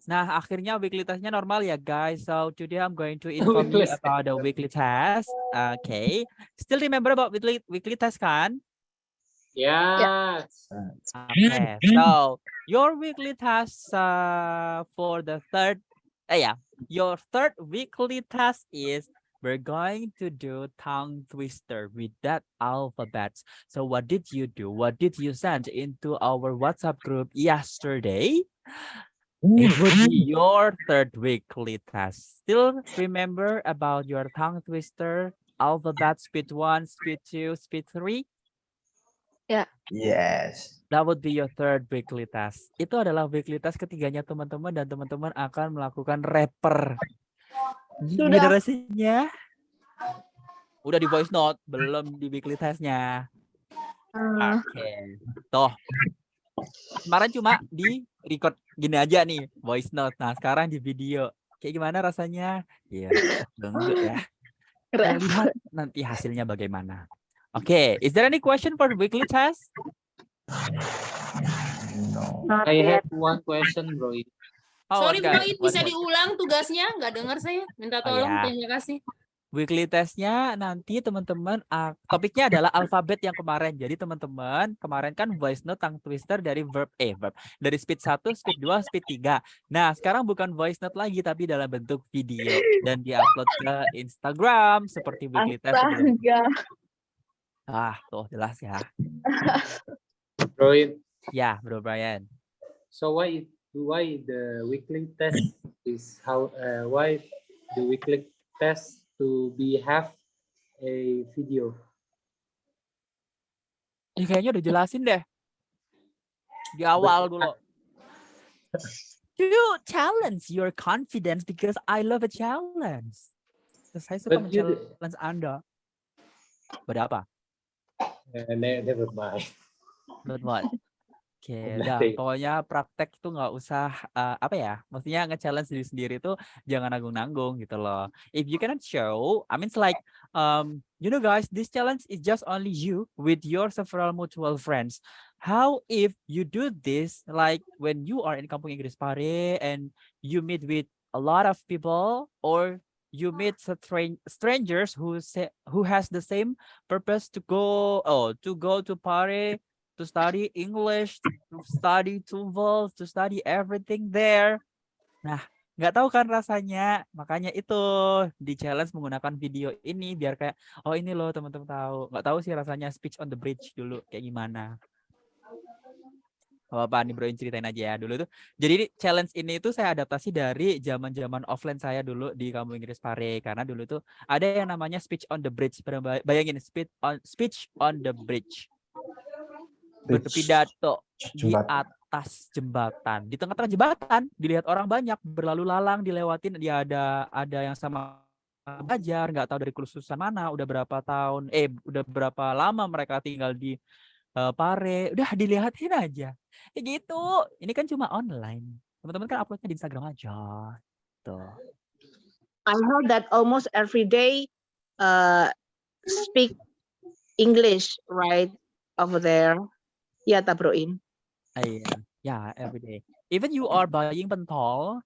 Nah, akhirnya weekly testnya normal ya guys. So today I'm going to inform you about the weekly test. Okay. Still remember about weekly test kan? Yes. Okay. So your weekly test for the your third weekly test is we're going to do tongue twister with that alphabets. So what did you do? What did you send into our WhatsApp group yesterday? It would be your third weekly test. Still remember about your tongue twister, alphabet speed 1, speed 2, speed 3? Yes. That would be your third weekly test. Itu adalah weekly test ketiganya teman-teman dan teman-teman akan melakukan rapper. Generasinya udah di voice note, belum di weekly testnya. Oke. Tuh. Kemarin cuma di record gini aja nih, voice note. Nah, sekarang di video. Kayak gimana rasanya? Iya, enggak ya. Kita lihat nanti hasilnya bagaimana. Oke, is there any question for the weekly test? No. I have one question, bro. Oh, Sorry one Bro, guy. bisa diulang tugasnya? Nggak dengar saya. Minta Oh, tolong, ya. terima kasih. Weekly testnya nanti teman-teman topiknya adalah alfabet yang kemarin. Jadi teman-teman kemarin kan voice note tongue twister dari verb dari speed 1, speed 2, speed 3. Nah, sekarang bukan voice note lagi tapi dalam bentuk video dan diupload ke Instagram seperti weekly test sebelumnya. Tuh jelas ya. Bro, Ya, Bro Brian. so why the weekly test is why the weekly test to have a video? Ya, kayaknya udah jelasin deh di awal dulu. You challenge your confidence because I love a challenge. Saya suka men-challenge Anda. Berapa? Never mind. But what? Oke, udah. Nothing. Pokoknya praktek itu nggak usah maksudnya nge-challenge diri sendiri itu jangan nanggung-nanggung gitu loh. If you cannot show, I mean it's like you know guys, this challenge is just only you with your several mutual friends. How if you do this like when you are in Kampung Inggris Pare and you meet with a lot of people or you meet strangers who has the same purpose to go to Pare to study English, to study TOEFL, to study everything there. Nah, nggak tahu kan rasanya, makanya itu di challenge menggunakan video ini biar kayak ini loh teman-teman tahu. Nggak tahu sih rasanya speech on the bridge dulu kayak gimana. Apa nih Broin ceritain aja ya dulu tuh. Jadi challenge ini tuh saya adaptasi dari zaman-zaman offline saya dulu di Kampung Inggris Pare karena dulu tuh ada yang namanya speech on the bridge. Bayangin speech on the bridge. Berpidato di atas jembatan, di tengah-tengah jembatan dilihat orang banyak berlalu lalang dilewatin, dia ada yang sama belajar nggak tahu dari kursusan mana, udah berapa tahun udah berapa lama mereka tinggal di pare, udah dilihatin aja. Ya gitu. Ini kan cuma online. Teman-teman kan uploadnya di Instagram aja. Tuh. I heard that almost every day speak English, right? Over there. Ya, Tabroin. Iya, yeah, every day. Even you are buying pentol,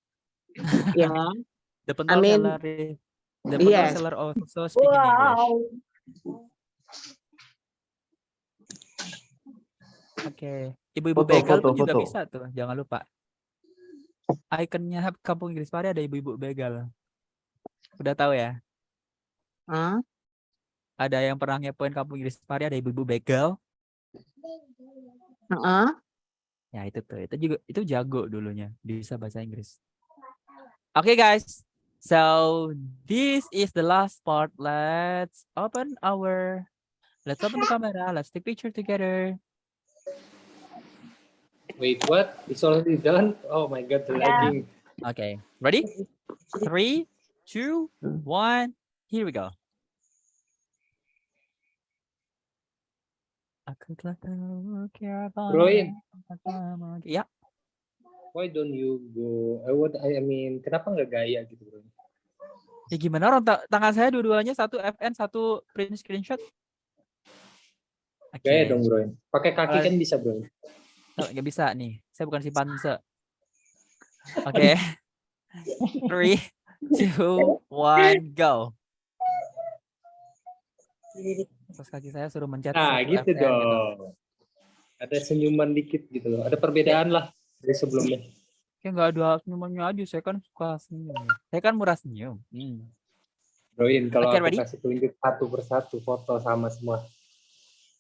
Yeah. the I pentol mean, yes. seller also speak in English. Oke, ibu-ibu begal pun juga bisa tuh, jangan lupa. Ikonnya Kampung Inggris Pare ada ibu-ibu begal. Udah tahu ya? Ada yang pernah ngepoin Kampung Inggris Pare ada ibu-ibu begal. Ya itu tuh, itu jago dulunya, bisa bahasa Inggris. Okay guys, so this is the last part. Let's open the camera. Let's take picture together. Wait, what? It's already done? Oh my God, the lagging. Okay, ready? 3, 2, 1. Here we go. Aku telah tahu Broin. Ya. Why don't you go? I mean, kenapa nggak gaya gitu, bro? Ya gimana orang tangan saya dua-duanya satu FN, satu print screenshot. Gaya dong, bro. Pakai kaki kan bisa, bro. Nggak bisa nih. Saya bukan si Panse. Oke. 3, 2, 1, go. Terus kaki saya suruh mencet. Nah, gitu FN, dong. gitu. Ada senyuman dikit gitu loh. Ada perbedaan lah dari sebelumnya. Kayak nggak ada senyumannya aja. Saya kan suka senyum. Saya kan murah senyum. Broin, kalau Okay, aku ready? kasih tunjuk satu persatu foto sama semua.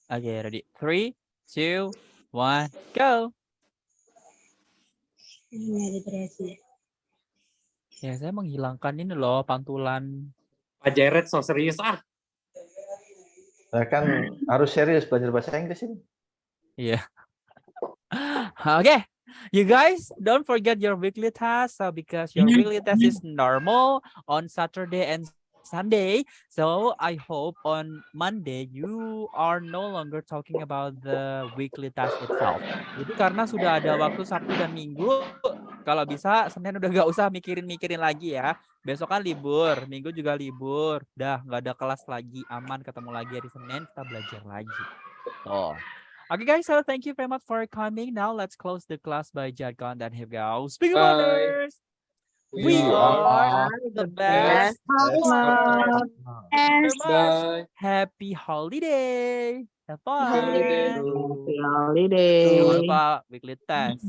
Oke, ready? 3, 2, 1, go. Ya, saya menghilangkan ini loh, pantulan. Pak Jared, so serius ah. Saya kan harus serius belajar bahasa Inggris ini. Iya. Okay, you guys, don't forget your weekly task. So because your weekly test is normal on Saturday and Sunday, so I hope on Monday you are no longer talking about the weekly task itself. Jadi karena sudah ada waktu Sabtu dan Minggu, kalau bisa Senin udah gak usah mikirin lagi ya. Besok kan libur, Minggu juga libur. Udah nggak ada kelas lagi, aman, ketemu lagi hari Senin, kita belajar lagi. Oh. Okay guys, so thank you very much for coming. Now let's close the class by Jargon. Then here we go. Speaking of others, we are the best. Bye. Happy holiday. Have fun. Happy holiday. Jangan lupa weekly test.